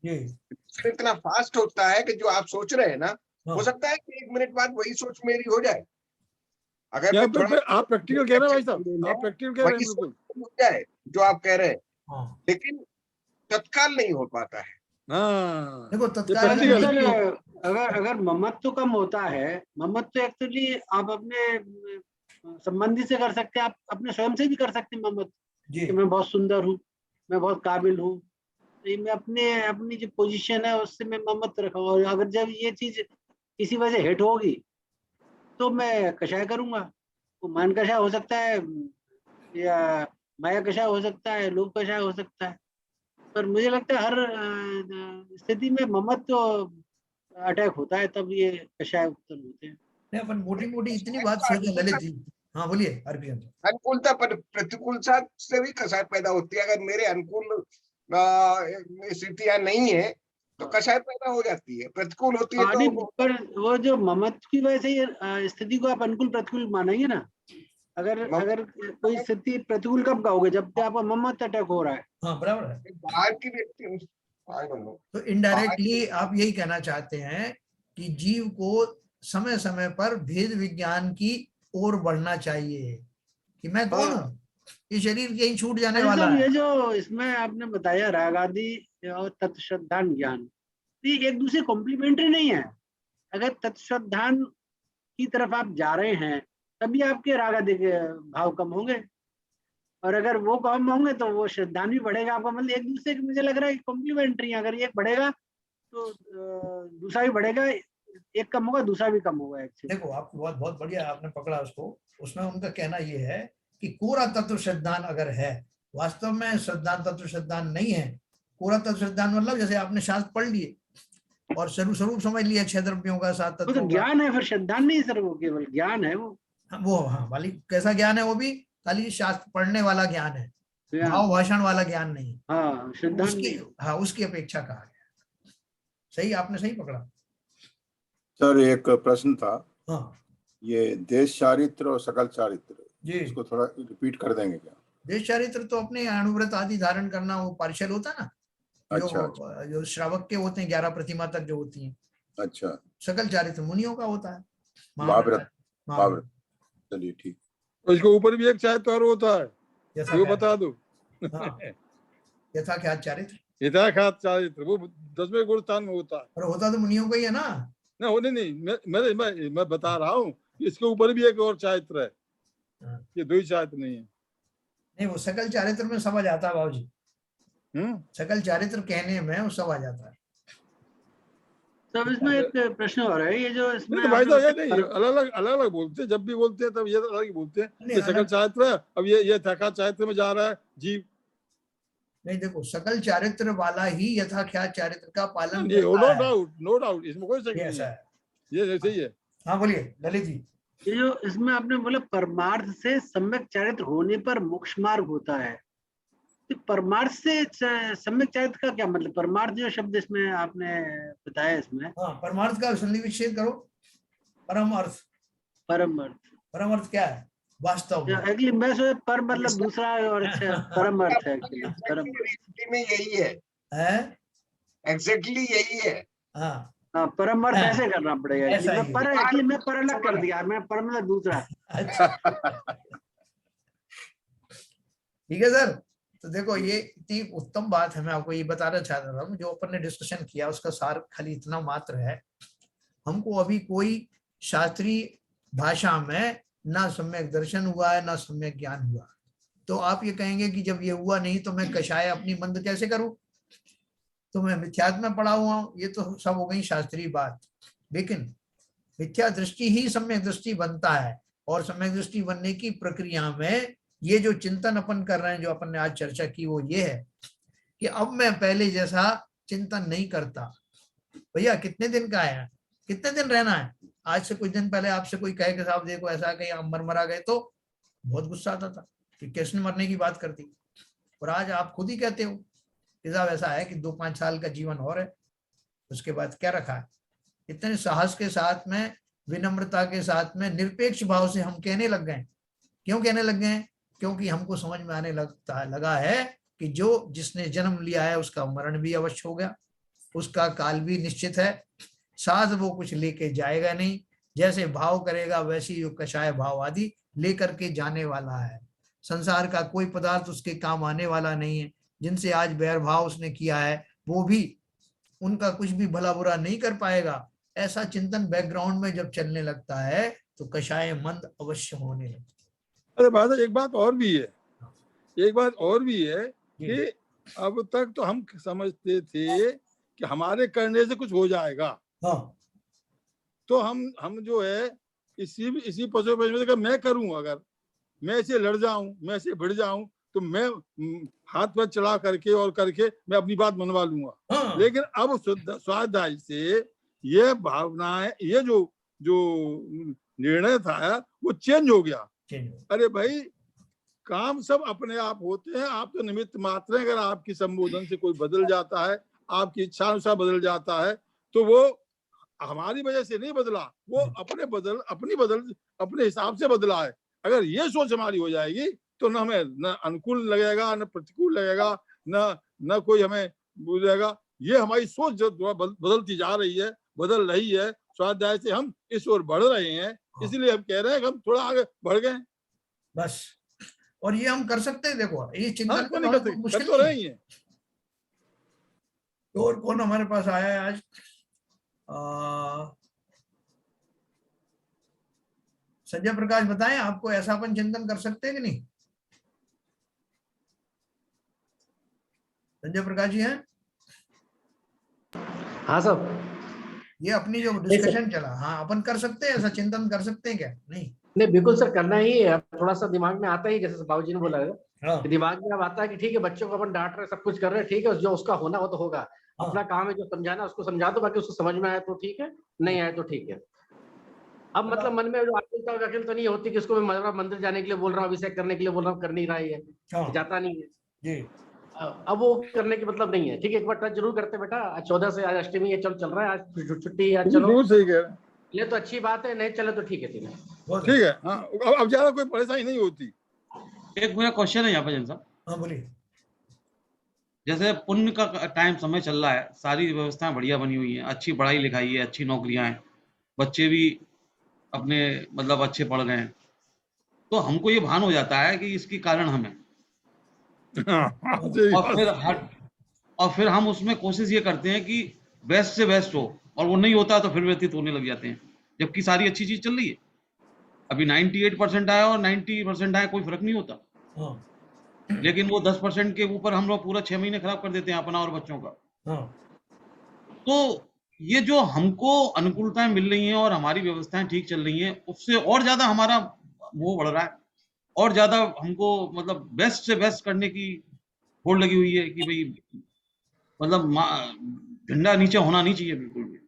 फिर इतना फास्ट होता है कि जो आप सोच रहे हैं ना, हो सकता है कि 1 मिनट बाद वही सोच मेरी हो जाए। अगर आप प्रैक्टिकल कह रहे हैं भाई साहब, आप प्रैक्टिकल कह रहे हैं, बिल्कुल हो जाए जो आप कह रहे हैं, लेकिन तत्काल नहीं हो पाता है। हाँ, देखो तत्काल अगर ममत्व कम होता है, ममत्व एक्चुअली आप अपने संबंधी से कर सकते हैं, आप अपने स्वयं से भी कर सकते हैं ममत्व, कि मैं बहुत सुंदर हूँ, मैं बहुत काबिल हूँ, मैं अपनी जो पोजीशन है उससे मैं ममत्व रखा। और अगर जब ये चीज किसी वजह हिट होगी तो मैं कषाय करूंगा। वो मन कषाय हो सकता है, या माया कषाय हो सकता है, लोभ कषाय हो सकता है, पर मुझे लगता है हर स्थिति में ममत्व अटैक होता है, तब ये कषाय उत्पन्न होते हैं। नहीं, अपन मोटी मोटी इतनी बात सोचे ललित जी। हाँ बोलिए आरपी जन। अनुकूलता पर प्रतिकूलता से भी कषाय पैदा होती है। अगर मेरे अनुकूल स्थितियां नहीं है तो कषाय पैदा हो जाती है, प्रतिकूल होती है तो। पर वो जो ममत्व की वजह से स्थिति को आप अनुकूल प्रतिकूल मानेंगे ना। अगर कोई स्थिति प्रतिकूल कब कहोगे? जब आपका ममत्व अटैक हो रहा है। हाँ बराबर है। बाहर की व्यक्ति तो इनडायरेक्टली आप यही कहना चाहते हैं कि जीव को समय समय पर भेद विज्ञान की ओर बढ़ना चाहिए, कि मैं कौन हूँ, ये शरीर यही छूट जाने वाला है। ये जो इसमें आपने बताया राग आदि और तत्श्रद्धान ज्ञान, ये एक दूसरे कॉम्प्लीमेंट्री नहीं है। अगर तत्श्रद्धान की तरफ आप जा रहे हैं तभी आपके राग आदि के भाव कम होंगे, और अगर वो कम होंगे तो वो श्रद्धान भी बढ़ेगा आपका। मतलब एक दूसरे के मुझे लग रहा है कॉम्प्लीमेंट्री है। अगर एक बढ़ेगा तो दूसरा भी बढ़ेगा, एक कम होगा दूसरा भी कम होगा। देखो आपको बहुत बढ़िया आपने पकड़ा उसको। उसमें उनका कहना ये है कि कोरा तत्व श्रद्धान अगर है, वास्तव में श्रद्धान तत्व श्रद्धान नहीं है। कोरा तत्व श्रद्धान मतलब जैसे आपने शास्त्र पढ़ लिए और स्वरूप समझ लिया 6 द्रव्यों का, 7 तत्वों का, ज्ञान है, फिर श्रद्धान नहीं सर, वो केवल ज्ञान है। वो हाँ वाली कैसा ज्ञान है? वो भी खाली शास्त्र पढ़ने वाला ज्ञान है, भाव भाषण वाला ज्ञान नहीं। हाँ, उसकी अपेक्षा कहा गया। सही, आपने सही पकड़ा सर। एक प्रश्न था। हाँ, ये देश चारित्र और सकल चारित्र, जी इसको थोड़ा रिपीट कर देंगे क्या? देश चारित्र तो अपने अणुव्रत आदि धारण करना, वो पार्शियल होता है ना। अच्छा, जो श्रावक के होते हैं 11 प्रतिमा तक जो होती हैं। अच्छा, सकल चारित्र मुनियों का होता है, महाव्रत। चलिए ठीक। उसके ऊपर भी एक चारित्र और होता है, वो बता दो। यथाख्यात चारित्र, यथाख्यात चारित्र वो 10वें गुण स्थान में होता है। और होता तो मुनियों का ही है ना। ना होने नहीं, मैं बता रहा हूँ इसके ऊपर भी एक और चारित्र है, ये 2 ही चारित्र नहीं है। नहीं, वो सकल चारित्र में सब आ जाता है बाबूजी। सकल चारित्र कहने में वो सब आ जाता है। तब इसमें एक प्रश्न हो रहा है, ये जो इसमें तो भाई नहीं अलग बोलते हैं, जब भी बोलते हैं तब ये अलग ही बोलते हैं। ये सकल चारित्र है, अब ये यथाख्यात चारित्र में जा रहा है जीव। नहीं देखो, सकल चारित्र वाला ही यथाख्यात चारित्र का पालन नो डाउट, इसमें कोई शक नहीं है, ये सही है। हाँ बोलिए ललित जी। ये जो इसमें आपने बोला परमार्थ से सम्यक चारित्र होने पर मोक्ष मार्ग होता है, तो परमार्थ से सम्यक चारित्र का क्या मतलब? परमार्थ जो शब्द इसमें आपने बताया, इसमें हाँ, परमार्थ का संधि विच्छेद करो। परम अर्थ क्या है वास्तव में? एक्चुअली मैं सोचा पर मतलब दूसरा और परम अर्थ है। में यही है, एग्जैक्टली यही है। हाँ, हाँ, परम अर्थ हाँ, ऐसे करना पड़ेगा ऐसा ही है। एक्चुअली मैं पर अलग कर दिया, मैं पर मतलब दूसरा। अच्छा, ठीक है सर। तो देखो ये इतनी उत्तम बात है, मैं आपको ये बताना चाहता था। जो अपन ने डिस्कशन किया उसका सार खाली इतना मात्र है, हमको अभी कोई शास्त्रीय भाषा में ना सम्यक दर्शन हुआ है ना सम्यक ज्ञान हुआ। तो आप ये कहेंगे कि जब ये हुआ नहीं तो मैं कषाय अपनी मंद कैसे करूं, तो मैं मिथ्यात्व में पड़ा हुआ हूं। ये तो सब हो गई शास्त्रीय बात। लेकिन मिथ्या दृष्टि ही सम्यक दृष्टि बनता है, और सम्यक दृष्टि बनने की प्रक्रिया में ये जो चिंतन अपन कर रहे हैं, जो अपन ने आज चर्चा की, वो ये है कि अब मैं पहले जैसा चिंतन नहीं करता। भैया कितने दिन का है, कितने दिन रहना है? आज से कुछ दिन पहले आपसे कोई कहे कि साहब देखो ऐसा कहीं आप मर गए तो बहुत गुस्सा आता था कि किसने मरने की बात करती। और आज आप खुद ही कहते हो कि साहब ऐसा है कि 2-5 साल का जीवन और है, उसके बाद क्या रखा है। इतने साहस के साथ में, विनम्रता के साथ में, निरपेक्ष भाव से हम कहने लग गए। क्यों कहने लग गए? क्योंकि हमको समझ में आने लगा है कि जो जिसने जन्म लिया है उसका मरण भी अवश्य हो गया, उसका काल भी निश्चित है, साथ वो कुछ लेके जाएगा नहीं, जैसे भाव करेगा वैसी जो कषाय भाव आदि लेकर के जाने वाला है। संसार का कोई पदार्थ उसके काम आने वाला नहीं है। जिनसे आज बैर भाव उसने किया है वो भी उनका कुछ भी भला बुरा नहीं कर पाएगा। ऐसा चिंतन बैकग्राउंड में जब चलने लगता है तो कषाय मंद अवश्य होने लगता है। अरे बात एक बात और भी है, एक बात और भी है कि अब तक तो हम समझते थे कि हमारे करने से कुछ हो जाएगा। हाँ, तो हम जो है इसी पशु में मैं करूं, अगर मैं इसे लड़ जाऊं, मैं इसे भिड़ जाऊं, तो मैं हाथ पर चढ़ा करके और करके मैं अपनी बात मनवा लूंगा। हाँ। लेकिन अब स्वाध्याय से ये भावनाएं, ये जो निर्णय था वो चेंज हो गया। अरे भाई काम सब अपने आप होते हैं, आप तो निमित्त मात्र हैं। अगर आपकी संबोधन से कोई बदल जाता है, आपकी इच्छा अनुसार बदल जाता है, तो वो हमारी वजह से नहीं बदला, वो अपने हिसाब से बदला है। अगर ये सोच हमारी हो जाएगी तो न हमें न अनुकूल लगेगा न प्रतिकूल लगेगा, न कोई हमें बोलेगा। ये हमारी सोच जो बदलती जा रही है, बदल रही है। स्वाध्याय से हम इस ओर बढ़ रहे हैं, इसलिए हम कह रहे हैं कि हम थोड़ा आगे बढ़ गए बस। और ये हम कर सकते हैं। देखो ये चिंतन नहीं कर सकते, मुश्किल तो रही है। तो और कौन हमारे पास आया है आज? संजय प्रकाश बताएं, आपको ऐसा अपन चिंतन कर सकते हैं कि नहीं? संजय प्रकाश जी हैं? हाँ सब ये अपनी जो डिस्कशन चला, हाँ अपन कर सकते हैं ऐसा चिंतन कर सकते हैं क्या? नहीं बिल्कुल सर, करना ही है। थोड़ा सा दिमाग में आता ही, जैसे बाबूजी ने बोला है, हाँ। दिमाग में अब आता है कि ठीक है बच्चों को अपन डांट रहे, सब कुछ कर रहे हैं, ठीक है, जो उसका होना वो तो होगा। हाँ। अपना काम है जो समझाना, उसको समझा दो, बाकी उसको समझ में आया तो ठीक है, नहीं आया तो ठीक है। अब मतलब मन में जो अकेल तो नहीं होती कि उसको मैं मंदिर जाने के लिए बोल रहा हूँ, अभिषेक करने के लिए बोल रहा हूँ, कर नहीं रहा है, जाता नहीं है जी। अब वो करने की मतलब नहीं है। ठीक है, एक बार टच जरूर करते बेटा, आज 14 से, आज अष्टमी है, चल रहा है, आज छुट्टी है, चलो सही कह रहे हैं। ये तो अच्छी बात है, नहीं चले तो ठीक है, ठीक है। हाँ, अब ज्यादा कोई परेशानी नहीं होती। एक मेरा क्वेश्चन है यहाँ पे जन साहब। हाँ बोलिए। जैसे पुण्य का टाइम समय चल रहा है, सारी व्यवस्थाएं बढ़िया बनी हुई हैं, अच्छी पढ़ाई लिखाई है, अच्छी नौकरियां हैं, बच्चे भी अपने मतलब अच्छे पढ़ गए हैं, तो हमको ये भान हो जाता है कि इसकी कारण हमें और फिर हम उसमें कोशिश ये करते हैं कि बेस्ट से बेस्ट हो, और वो नहीं होता तो फिर व्यतीत होने लग जाते हैं, जबकि सारी अच्छी चीज चल रही है। अभी 98% आया और 90% आया, कोई फर्क नहीं होता। हाँ। लेकिन वो 10% के ऊपर हम लोग पूरा 6 महीने खराब कर देते हैं अपना और बच्चों का। हाँ। तो ये जो हमको अनुकूलताएं मिल रही हैं और हमारी व्यवस्थाएं ठीक चल रही हैं, उससे और ज्यादा हमारा मोह बढ़ रहा है, और ज्यादा हमको मतलब बेस्ट से बेस्ट करने की होड़ लगी हुई है कि भाई मतलब झंडा नीचे होना नहीं चाहिए बिल्कुल भी।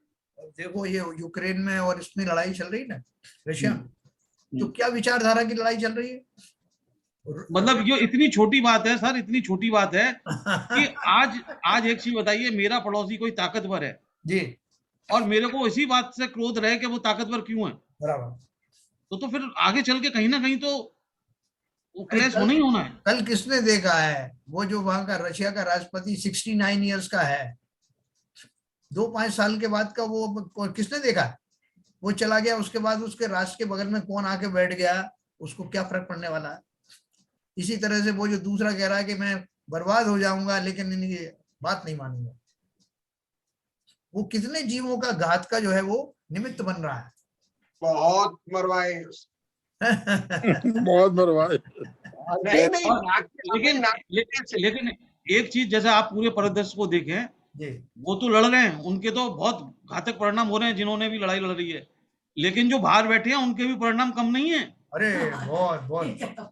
देखो ये यूक्रेन में और इसमें लड़ाई चल रही है ना, रशिया, तो क्या विचारधारा की लड़ाई चल रही है? मतलब ये इतनी छोटी बात है सर, इतनी छोटी बात है कि आज एक चीज बताइए, मेरा पड़ोसी कोई ताकतवर है जी, और मेरे को इसी बात से क्रोध रहे कि वो ताकतवर क्यों है, बराबर, तो फिर आगे चल के कहीं ना कहीं तो वो क्लैश होना ही होना है। कल किसने देखा है वो जो वहां का रशिया का राष्ट्रपति 69 इयर्स का है, 2-5 साल के बाद का वो किसने देखा? वो चला गया, उसके बाद उसके राष्ट्र के बगल में कौन आके बैठ गया, उसको क्या फर्क पड़ने वाला है? इसी तरह से वो जो दूसरा कह रहा है कि मैं बर्बाद हो जाऊंगा लेकिन इनकी बात नहीं मानूंगा, वो कितने जीवों का घात का जो है वो निमित्त बन रहा है। बहुत मरवाए। बहुत बर्बाद। नहीं नहीं, लेकिन एक चीज, जैसे आप पूरे परिदृश्य को देखें, वो तो लड़ रहे हैं, उनके तो बहुत घातक परिणाम हो रहे हैं, जिन्होंने भी लड़ाई लड़ रही है, लेकिन जो बाहर बैठे हैं उनके भी परिणाम कम नहीं है। अरे बहुत बहुत,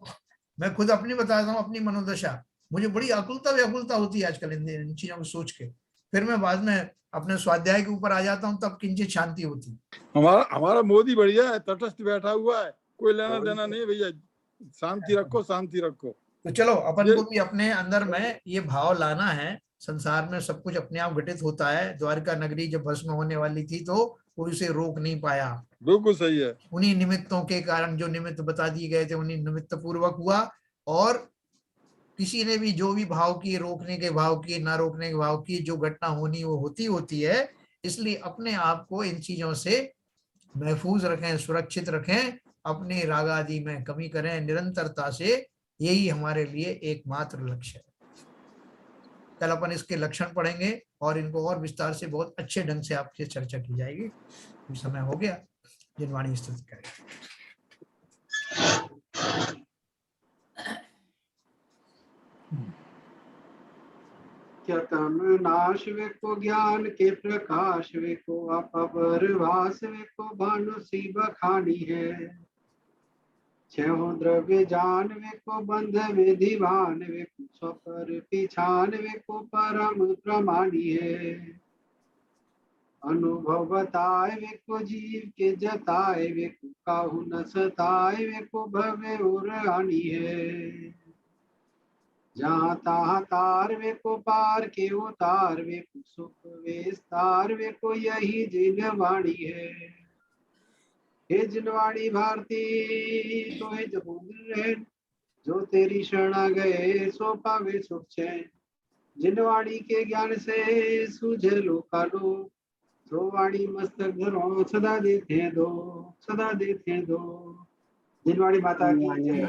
मैं खुद अपनी बताता हूँ, अपनी मनोदशा, मुझे बड़ी आकुलता व्याकुलता होती है आजकल इन चीजों को सोच के। फिर मैं बाद में अपने स्वाध्याय के ऊपर आ जाता हूँ, तब किंचित शांति होती। हमारा मोदी बढ़िया है, तटस्थ बैठा हुआ है, कोई लेना देना नहीं भैया, शांति रखो, शांति रखो। तो चलो अपन को भी अपने अंदर में ये भाव लाना है। संसार में सब कुछ अपने आप घटित होता है। द्वारका नगरी जब भस्म होने वाली थी तो कोई उसे रोक नहीं पाया। बिल्कुल सही है। उन्हीं निमित्तों के कारण, जो निमित्त बता दिए गए थे, उन्हीं निमित्त पूर्वक हुआ। और किसी ने भी जो भी भाव की, रोकने के भाव की, ना रोकने के भाव की, जो घटना होनी वो होती है। इसलिए अपने आप को इन चीजों से महफूज रखें, सुरक्षित रखें, अपने राग आदि में कमी करें निरंतरता से। यही हमारे लिए एकमात्र लक्ष्य है। कल अपन इसके लक्षण पढ़ेंगे और इनको और विस्तार से बहुत अच्छे ढंग से आपसे चर्चा की जाएगी। समय हो गया, जिनवाणी स्तुति करें। क्या तम नाश वे को ज्ञान के प्रकाश वे को अपरवास वे को भानु सी बखानी है। छहो द्रव्य जान वे को बंध विधिवान वे को स्वपर पिछान वे को परम प्रमाणी है। अनुभव बताए वे को जीव के जताए वे को काहू न सताए वे को भवे और आनी है। जहाँ तहाँ तार वे को पार के उतार वे को सुख विस्तार वे को यही जिनवाणी है। हे जिनवाणी भारती तो हे जबूर, जो तेरी शरणा गए सो पावे सुख चैन। जिनवाणी के ज्ञान से सूझे लोकालो, तो वाणी मस्तक धरो सदा देते दो, सदा देते दो। जिनवाणी माता की जय।